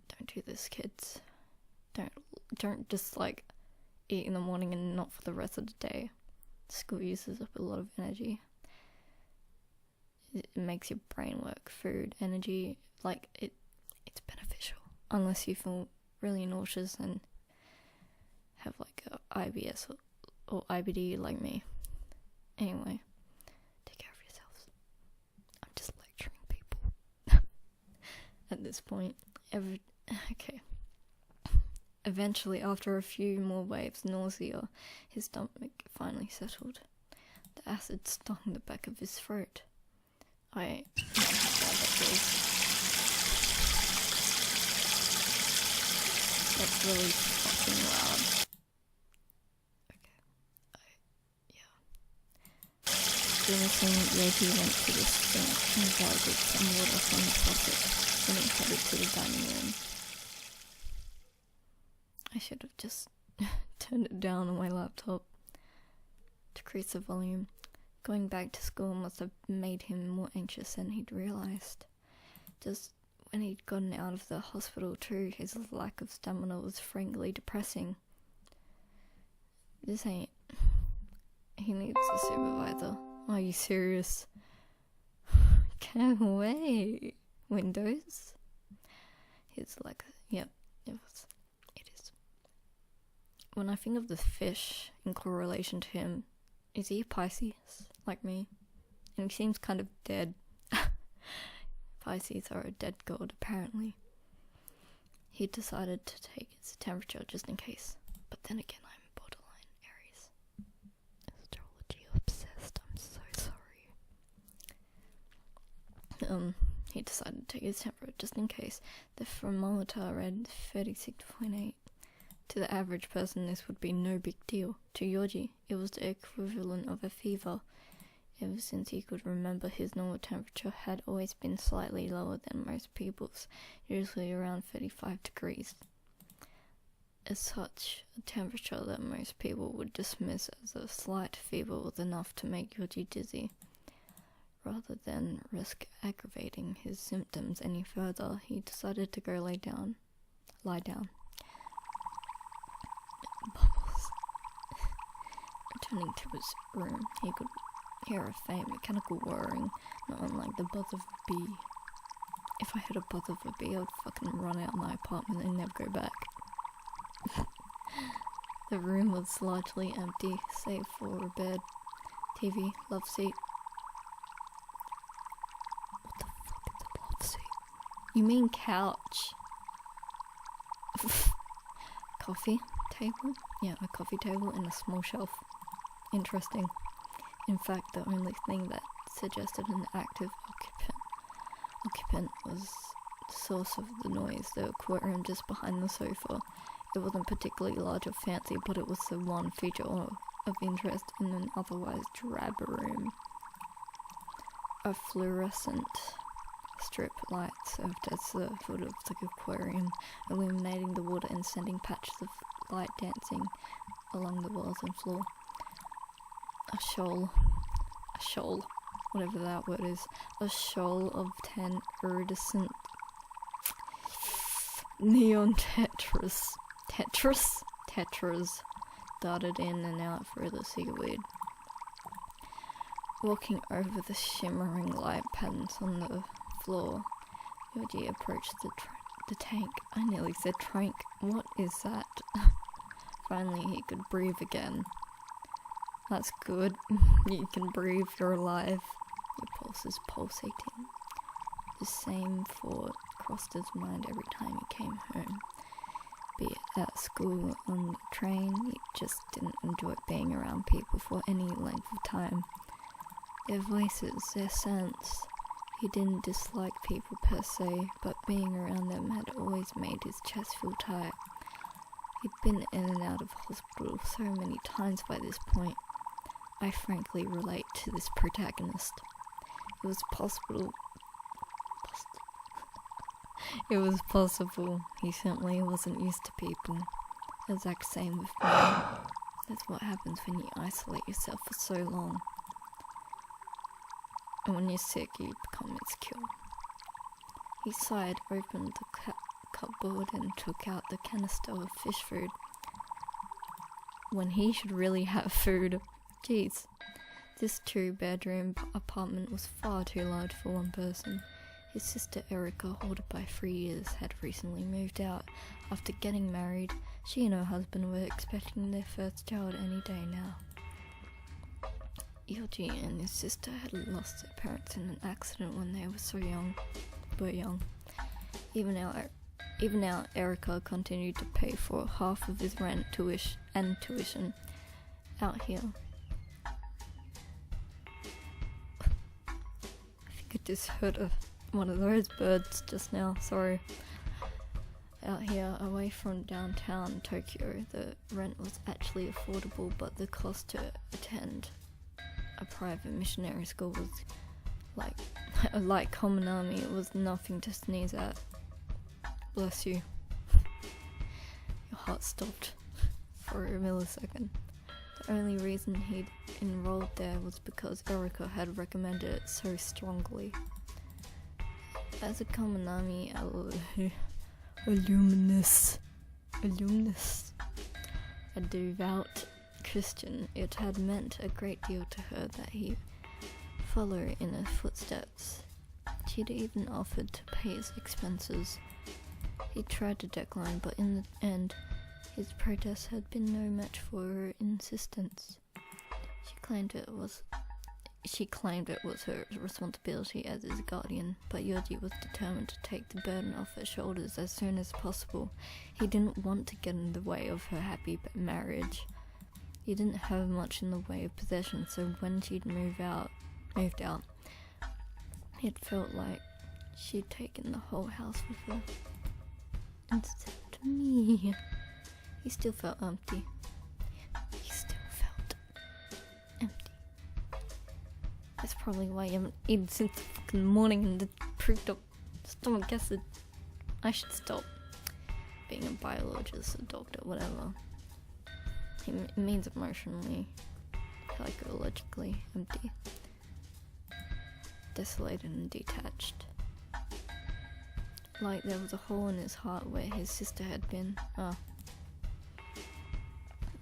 Don't do this, kids. Don't just like eat in the morning and not for the rest of the day. School uses up a lot of energy. It makes your brain work. Food, energy, like it's beneficial. Unless you feel really nauseous and have like a IBS or IBD like me. Anyway, take care of yourselves. I'm just lecturing people at this point. Okay. Eventually, after a few more waves of nausea, his stomach finally settled. The acid stung the back of his throat. I don't know how bad that feels. That's really fucking loud. Grimacing, Yoji went to the sink and gargled some water from the faucet, then he headed to the dining room. I should have just turned it down on my laptop. Decrease the volume. Going back to school must have made him more anxious than he'd realised. Just when he'd gotten out of the hospital too, his lack of stamina was frankly depressing. This ain't... He needs a supervisor. Are you serious? Can't wait. Windows? It's like, yep, it is. When I think of the fish in correlation to him, is he a Pisces, like me? And he seems kind of dead. Pisces are a dead god, apparently. He decided to take his temperature just in case. But then again, I'm borderline Aries. Astrology obsessed, I'm so sorry. He decided to take his temperature just in case. The thermometer read 36.8. To the average person, this would be no big deal. To Yoji, it was the equivalent of a fever. Ever since he could remember, his normal temperature had always been slightly lower than most people's, usually around 35 degrees. As such, a temperature that most people would dismiss as a slight fever was enough to make Yoji dizzy. Rather than risk aggravating his symptoms any further, he decided to go lie down. Bubbles. Returning to his room, he could hear a faint mechanical whirring, not unlike the buzz of a bee. If I heard a buzz of a bee, I would fucking run out of my apartment and never go back. The room was largely empty, save for a bed, TV, love seat. What the fuck is a love seat? You mean couch? Coffee table? Yeah, a coffee table and a small shelf. Interesting. In fact, the only thing that suggested an active occupant was the source of the noise, the courtroom just behind the sofa. It wasn't particularly large or fancy, but it was the one feature of interest in an otherwise drab room. A fluorescent Strip light served as the foot of the aquarium, illuminating the water and sending patches of light dancing along the walls and floor. A shoal, whatever that word is, a shoal of 10 iridescent neon tetras darted in and out through the seaweed. Walking over the shimmering light patterns on the floor, Yoji approached the tank. I nearly said trank. What is that? Finally, he could breathe again. That's good. You can breathe, you're alive. Your pulse is pulsating. The same thought crossed his mind every time he came home. Be it at school, on the train, he just didn't enjoy being around people for any length of time. Their voices, their scents. He didn't dislike people per se, but being around them had always made his chest feel tight. He'd been in and out of hospital so many times by this point. I frankly relate to this protagonist. It was possible. He certainly wasn't used to people. Exact same with me. That's what happens when you isolate yourself for so long. And when you're sick, you become insecure. He sighed, opened the cupboard and took out the canister of fish food. When he should really have food. Jeez. This 2-bedroom apartment was far too large for one person. His sister Erica, older by 3 years, had recently moved out. After getting married, she and her husband were expecting their first child any day now. Yoji and his sister had lost their parents in an accident when they were young. Even now, Erica continued to pay for half of his rent, tuition out here. I think I just heard one of those birds just now, sorry. Out here, away from downtown Tokyo, the rent was actually affordable, but the cost to attend a private missionary school was like Kominami. It was nothing to sneeze at. Bless you. Your heart stopped for a millisecond. The only reason he'd enrolled there was because Erica had recommended it so strongly. As a Kominami alumnus, a devout Christian, it had meant a great deal to her that he follow in her footsteps. She'd even offered to pay his expenses. He tried to decline, but in the end, his protest had been no match for her insistence. She claimed it was her responsibility as his guardian, but Yoji was determined to take the burden off her shoulders as soon as possible. He didn't want to get in the way of her happy marriage. He didn't have much in the way of possessions, so when she'd moved out, it felt like she'd taken the whole house with her. Except me. He still felt empty. That's probably why you haven't eaten since the fucking morning and the pricked up stomach acid. I should stop being a biologist, a doctor, whatever. It means emotionally, psychologically empty, desolated and detached. Like there was a hole in his heart where his sister had been.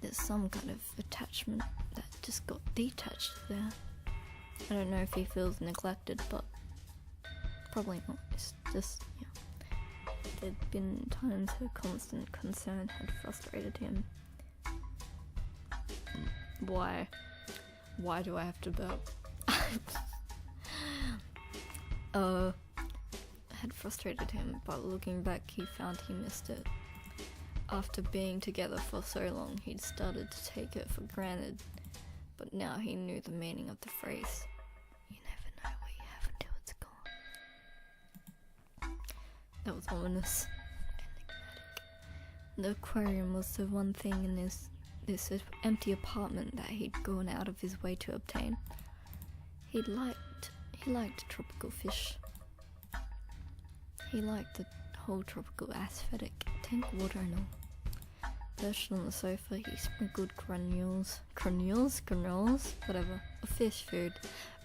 There's some kind of attachment that just got detached there. I don't know if he feels neglected, but probably not. It's just, there'd been times her constant concern had frustrated him. Why do I have to burp? Had frustrated him, but looking back he found he missed it. After being together for so long, he'd started to take it for granted, but now he knew the meaning of the phrase. You never know what you have until it's gone. That was ominous. Enigmatic. The aquarium was the one thing in this empty apartment that he'd gone out of his way to obtain. He liked tropical fish. He liked the whole tropical aesthetic, tank water and all. Perched on the sofa, he sprinkled granules, whatever, of fish food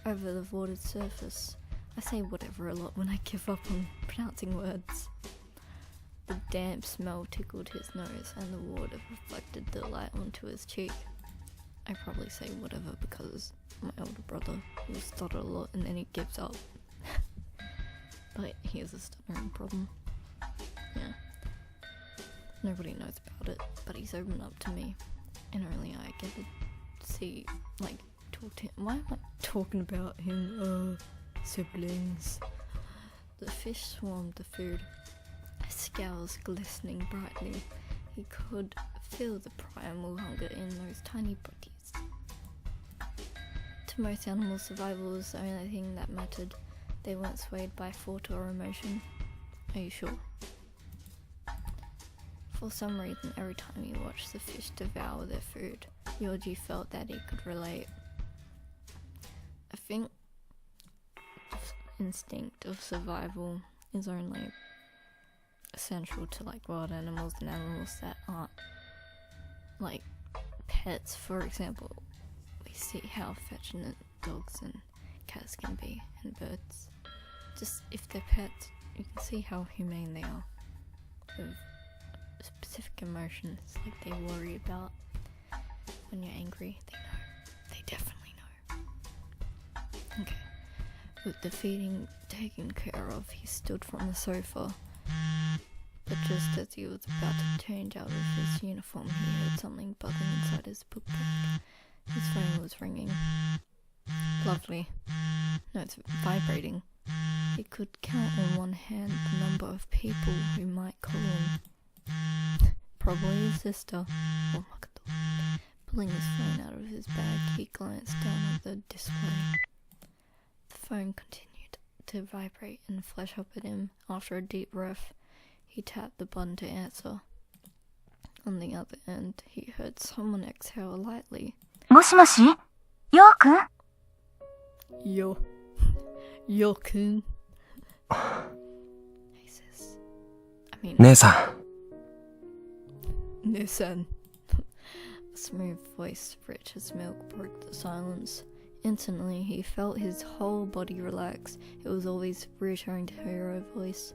over the watered surface. I say whatever a lot when I give up on pronouncing words. The damp smell tickled his nose, and the water reflected the light onto his cheek. I probably say whatever because my older brother will stutter a lot and then he gives up. But he has a stuttering problem. Yeah. Nobody knows about it, but he's opened up to me, and only I get to see, like, talk to him. Why am I talking about him? Siblings. The fish swarmed the food, scales glistening brightly. He could feel the primal hunger in those tiny bodies. To most animals, survival was the only thing that mattered. They weren't swayed by thought or emotion. Are you sure? For some reason, every time he watched the fish devour their food, Yoji felt that he could relate. I think the instinct of survival is only essential to like wild animals and animals that aren't like pets. For example, we see how affectionate dogs and cats can be, and birds. Just if they're pets, you can see how humane they are with specific emotions, like they worry about when you're angry. They know. They definitely know. Okay. With the feeding taken care of, he stood from the sofa. But just as he was about to change out of his uniform, he heard something buzzing inside his book bag. His phone was ringing. Lovely. No, it's vibrating. He could count on one hand the number of people who might call him. Probably his sister. Oh my god. Pulling his phone out of his bag, he glanced down at the display. The phone continued to vibrate and flash up at him. After a deep breath, he tapped the button to answer. On the other end, he heard someone exhale lightly. もしもし、ようくん Yo-kun. Hey sis. I mean... 姉さん。 Listen. A smooth voice, rich as milk, broke the silence. Instantly, he felt his whole body relax. It was always reassuring to hear her voice.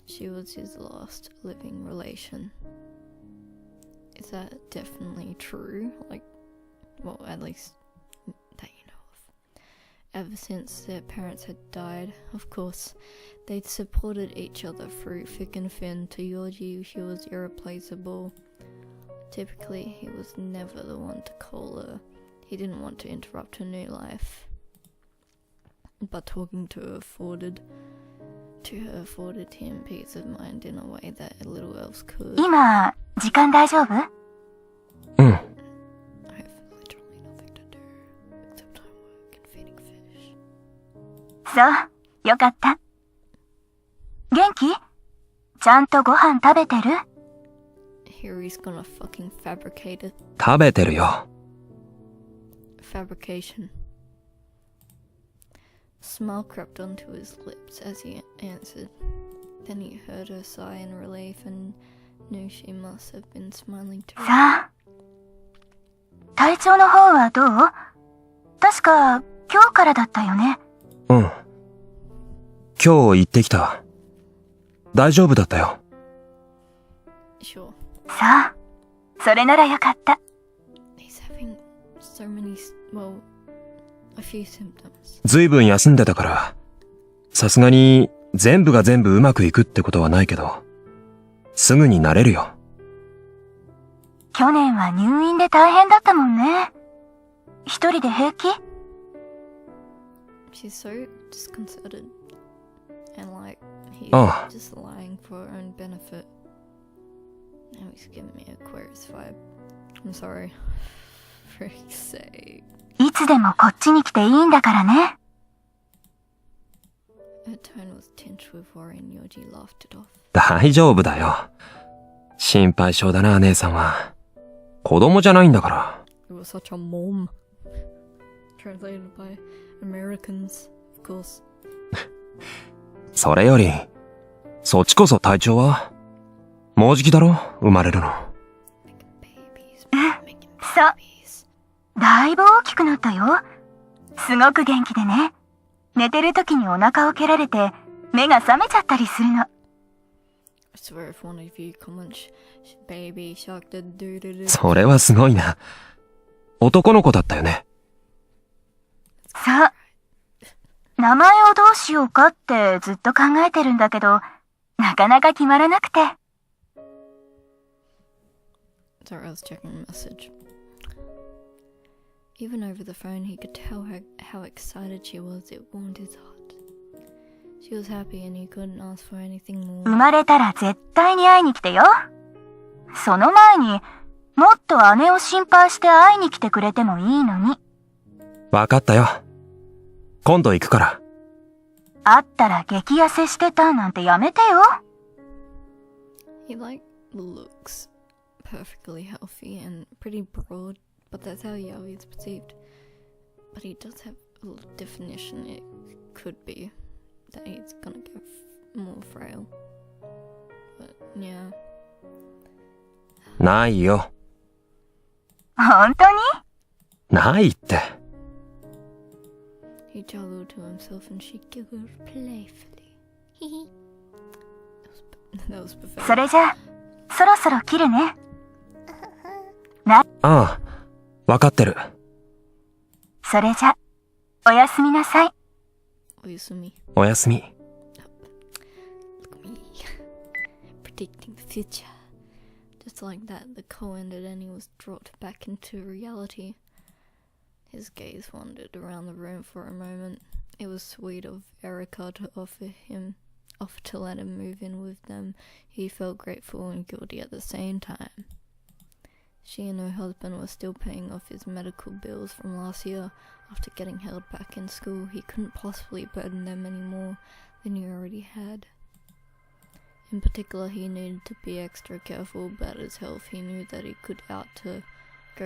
She was his last living relation. Is that definitely true? Like, well, at least that you know of. Ever since their parents had died, of course, they'd supported each other through thick and thin. To Yoji, he was irreplaceable. Typically, he was never the one to call her. He didn't want to interrupt her new life. But talking to her afforded him peace of mind in a way that little else could. 今、時間大丈夫 うん。I have literally nothing to do except time work and feeding fish. そう、よかった。元気ちゃんとご飯食べてる Here he's gonna fucking fabricate it. 食べてるよ。Fabrication. A smile crept onto his lips as he answered. Then he heard her sigh in relief and knew she must have been smiling too. さあ。体調の方はどう確か、今日からだったよね。うん。今日行ってきた。大丈夫だったよ。Sure. さあ。それならよかった。He's having so many, well, a few symptoms. ずいぶん休んでたから、さすがに全部が全部うまくいくってことはないけど、すぐに慣れるよ。去年は入院で大変だったもんね。一人で平気 She's so disconcerted. And like, he's just lying for her own benefit. Now he's giving me a Aquarius vibe. I'm sorry. For his sake. いつでもこっちに来ていいんだからね。Her tone was tinged with worry and Yoji laughed it off. 大丈夫だよ。心配性だな、姉さんは。子供じゃないんだから。It was such a mom. Translated by Americans, of course. それより、そっちこそ体調はもうじきだろ生まれるの。そう。だいぶ大きくなったよ。すごく元気でね。寝てる時にお腹を蹴られて、目が覚めちゃったりするの。それはすごいな。男の子だったよね。そう。名前をどうしようかってずっと考えてるんだけど、なかなか決まらなくて。Sorry, I was checking a message. Even over the phone, he could tell her how excited she was. It warmed his heart. She was happy and he couldn't ask for anything more. 生まれたら絶対に会いに来てよ。その前に、もっと姉を心配して会いに来てくれてもいいのに。わかったよ。今度行くから。会ったら激痩せしてたなんてやめてよ。He looks perfectly healthy and pretty broad, but that's how Yoji is perceived. But he does have a little definition. It could be that he's gonna get more frail. But yeah. ないよ。本当に？ないって。He chuckled to himself and she giggled playfully. That was perfect. それじゃ、そろそろ切るね。ああ、わかってる。それじゃ、おやすみなさい。おやすみ。おやすみ。Look at me. Predicting the future. Just like that, the call ended and he was dropped back into reality. His gaze wandered around the room for a moment. It was sweet of Erica to offer to let him move in with them. He felt grateful and guilty at the same time. She and her husband were still paying off his medical bills from last year. After getting held back in school, he couldn't possibly burden them any more than he already had. In particular, he needed to be extra careful about his health. He knew that he could go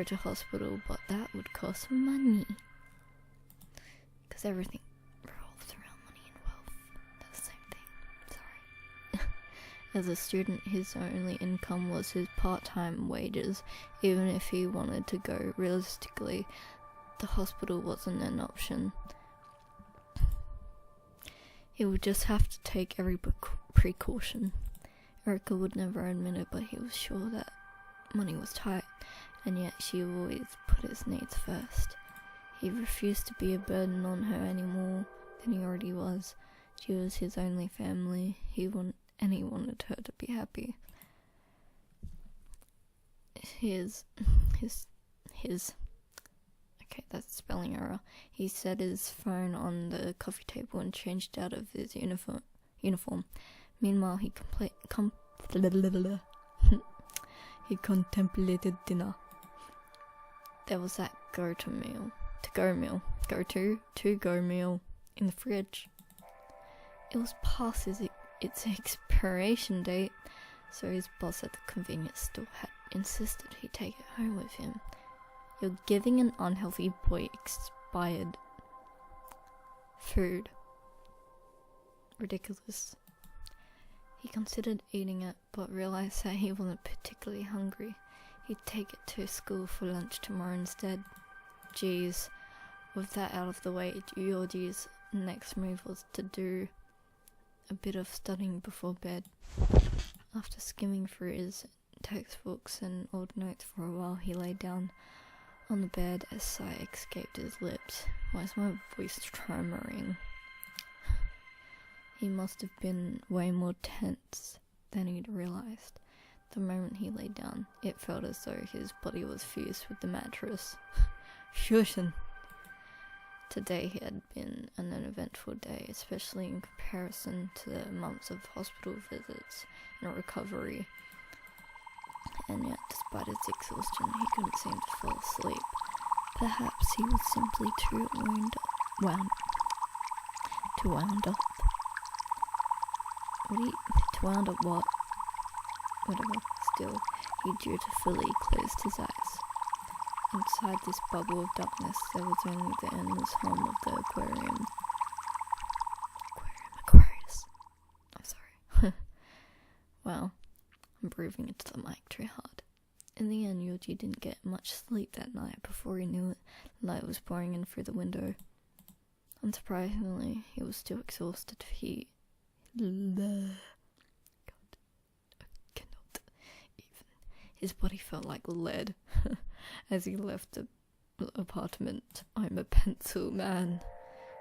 to hospital, but that would cost money. Because everything revolves around money and wealth. That's the same thing. Sorry. As a student, his only income was his part-time wages. Even if he wanted to go, realistically, the hospital wasn't an option. He would just have to take every precaution. Erica would never admit it, but he was sure that money was tight, and yet she always put his needs first. He refused to be a burden on her any more than he already was. She was his only family, and he wanted her to be happy. Okay, that's a spelling error. He set his phone on the coffee table and changed out of his uniform. Meanwhile, he contemplated dinner. There was that to-go meal in the fridge. It was past its expiration date, so his boss at the convenience store had insisted he take it home with him. You're giving an unhealthy boy expired food. Ridiculous. He considered eating it, but realized that he wasn't particularly hungry. He'd take it to school for lunch tomorrow instead. Geez. With that out of the way, Yoji's next move was to do a bit of studying before bed. After skimming through his textbooks and old notes for a while, he lay down on the bed. A sigh escaped his lips. Why is my voice tremoring? He must have been way more tense than he'd realized. The moment he lay down, it felt as though his body was fused with the mattress. Shushin! Today had been an eventful day, especially in comparison to the months of hospital visits and recovery. And yet, despite his exhaustion, he couldn't seem to fall asleep. Perhaps he was simply too wound up. Wound up what? Whatever. Still, he dutifully closed his eyes. Inside this bubble of darkness, there was only the endless hum of the Aquarius. and breathing into the mic too hard. In the end, Yoji didn't get much sleep that night. Before he knew it, light was pouring in through the window. Unsurprisingly, he was still exhausted. God, I cannot even. His body felt like lead as he left the apartment. I'm a pencil man.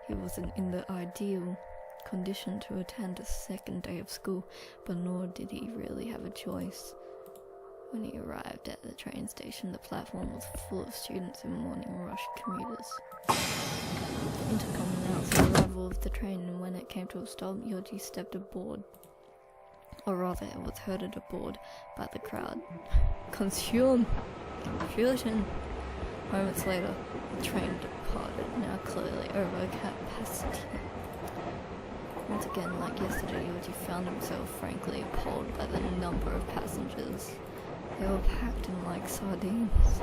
He wasn't in the ideal condition to attend a second day of school, but nor did he really have a choice. When he arrived at the train station, the platform was full of students and morning rush commuters. Intercom announced the arrival of the train, and when it came to a stop, Yoji stepped aboard. Or rather, it was herded aboard by the crowd. Confusion! Moments later, the train departed, now clearly over capacity. Once again, like yesterday, Yoji found himself frankly appalled by the number of passengers. They were packed in like sardines,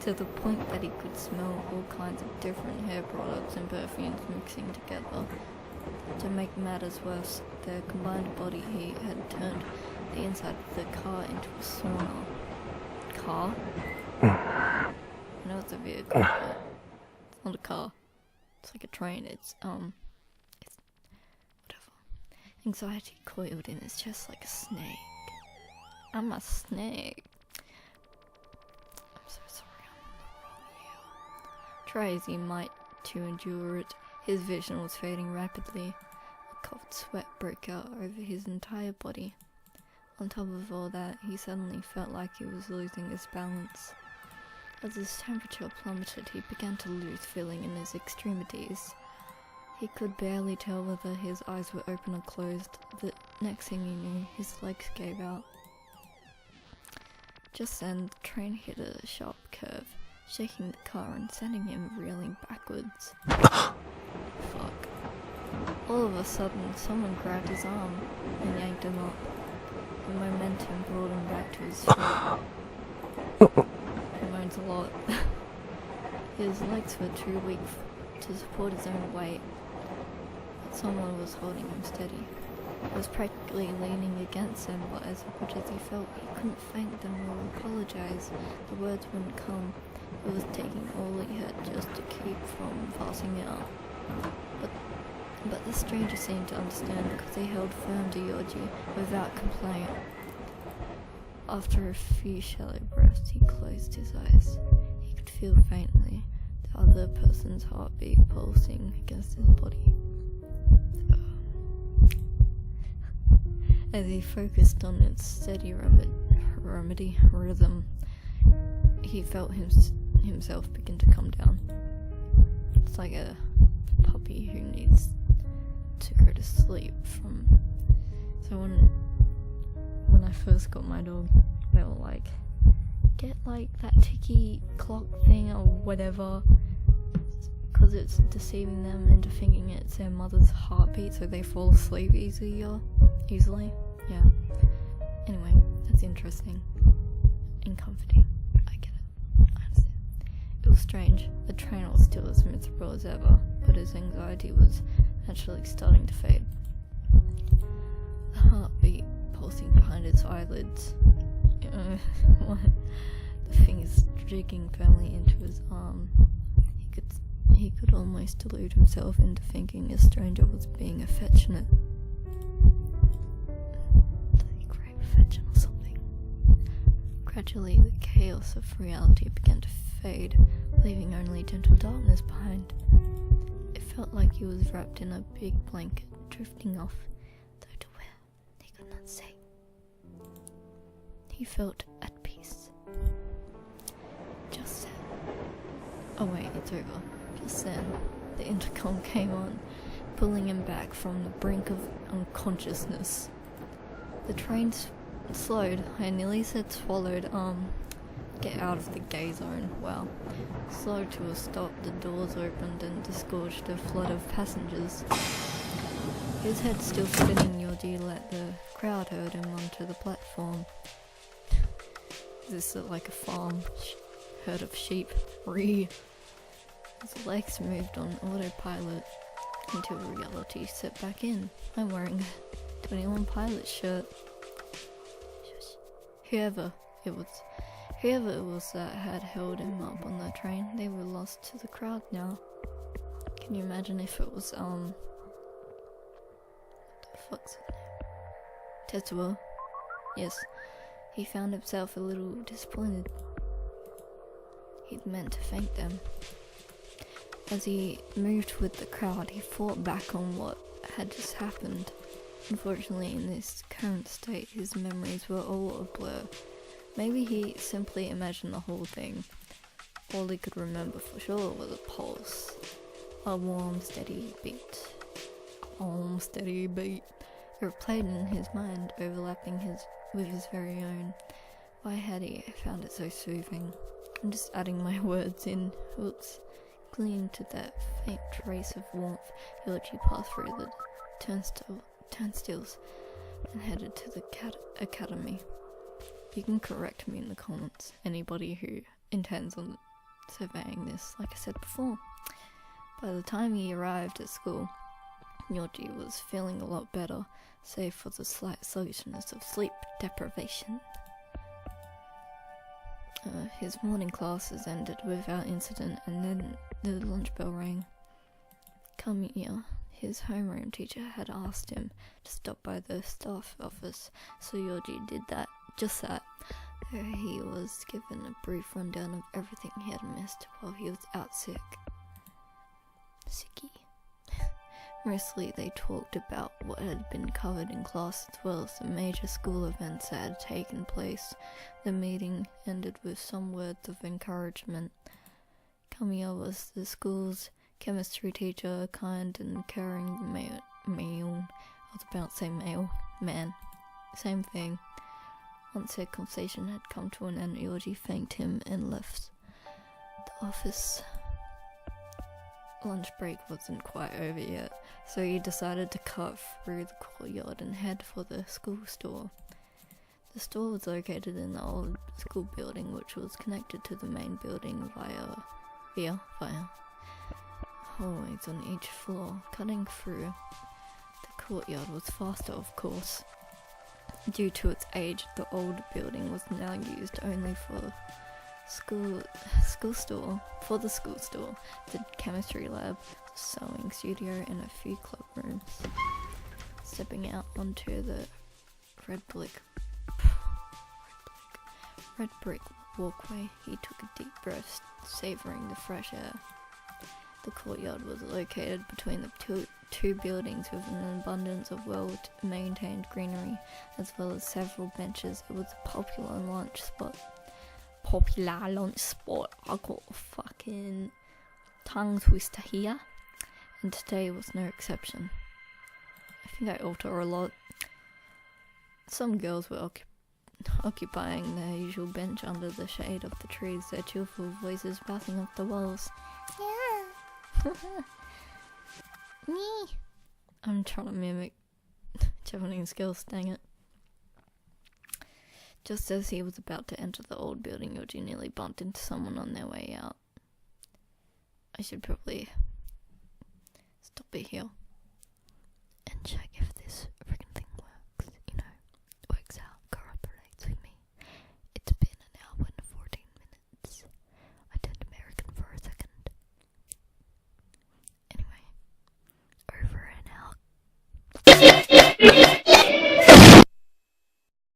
to the point that he could smell all kinds of different hair products and perfumes mixing together. To make matters worse, their combined body heat had turned the inside of the car into a sauna. Car? I know it's a vehicle, but it's not a car. It's like a train. It's whatever. Anxiety coiled in his chest like a snake. I'm a snake. I'm so sorry, I'm on the wrong year. Try as he might to endure it, his vision was fading rapidly. A cold sweat broke out over his entire body. On top of all that, he suddenly felt like he was losing his balance. As his temperature plummeted, he began to lose feeling in his extremities. He could barely tell whether his eyes were open or closed. The next thing he knew, his legs gave out. Just then, the train hit a sharp curve, shaking the car and sending him reeling backwards. Fuck. All of a sudden, someone grabbed his arm and yanked him up. The momentum brought him back to his feet. He moans a lot. His legs were too weak to support his own weight, but someone was holding him steady. He was practically leaning against them, but as much as he felt, he couldn't thank them or apologise. The words wouldn't come. It was taking all he had just to keep from passing out. But the stranger seemed to understand, because he held firm to Yoji without complaint. After a few shallow breaths, he closed his eyes. He could feel faintly the other person's heartbeat pulsing against his body. As he focused on its steady rhythm, he felt himself begin to come down. It's like a puppy who needs to go to sleep from... So when I first got my dog, they were like, get like that ticky clock thing or whatever, because it's deceiving them into thinking it's their mother's heartbeat, so they fall asleep easily. Yeah. Anyway, that's interesting and comforting. I get it. I understand. It was strange. The train was still as miserable as ever, but his anxiety was actually starting to fade. The heartbeat pulsing behind his eyelids. The fingers digging firmly into his arm. He could almost delude himself into thinking a stranger was being affectionate. Great affection or something. Gradually, the chaos of reality began to fade, leaving only gentle darkness behind. It felt like he was wrapped in a big blanket, drifting off, though to where, he could not say. He felt at peace. Just then. Oh wait, it's over. Just then, the intercom came on, pulling him back from the brink of unconsciousness. The train slowed. I nearly said swallowed. Get out of the gay zone. Wow. Slowed to a stop, the doors opened and disgorged a flood of passengers. His head still spinning, Yoji let the crowd herd him onto the platform. This is like a farm. Herd of sheep. His legs moved on autopilot until reality set back in. I'm wearing a 21 Pilots shirt. whoever it was that had held him up on the train, they were lost to the crowd now. Can you imagine if it was, what the fuck's it name? Tetsuo? Yes, he found himself a little disappointed. He'd meant to thank them. As he moved with the crowd, he thought back on what had just happened. Unfortunately, in this current state, his memories were all a blur. Maybe he simply imagined the whole thing. All he could remember for sure was a pulse. A warm, steady beat. Warm, steady beat. It replayed in his mind, overlapping with his very own. Why had he found it so soothing? I'm just adding my words in. Oops. Clinging to that faint trace of warmth, Yoji passed through the turnstiles and headed to the academy. You can correct me in the comments, anybody who intends on surveying this, like I said before. By the time he arrived at school, Yoji was feeling a lot better, save for the slight sluggishness of sleep deprivation. His morning classes ended without incident, and then the lunch bell rang. Kamiya, his homeroom teacher, had asked him to stop by the staff office, so Yoji did just that. He was given a brief rundown of everything he had missed while he was out sick. Sicky. Mostly they talked about what had been covered in class as well as the major school events that had taken place. The meeting ended with some words of encouragement. Kamiya was the school's chemistry teacher, a kind and caring male. I was about to say male. Man. Same thing. Once their conversation had come to an end, Yoji thanked him and left the office. Lunch break wasn't quite over yet, so he decided to cut through the courtyard and head for the school store. The store was located in the old school building, which was connected to the main building via hallways on each floor. Cutting through the courtyard was faster, of course. Due to its age, the old building was now used only for the school store, the chemistry lab, the sewing studio, and a few club rooms. Stepping out onto the red brick walkway, he took a deep breath, savoring the fresh air. The courtyard was located between the two buildings with an abundance of well-maintained greenery, as well as several benches. It was a popular lunch spot. I got a fucking tongue twister here, and today was no exception. I think I alter a lot. Some girls were occupying their usual bench under the shade of the trees, their cheerful voices bouncing off the walls. Yeah. Me. I'm trying to mimic Japanese girls, dang it. Just as he was about to enter the old building, Yoji nearly bumped into someone on their way out. I should probably stop it here and check if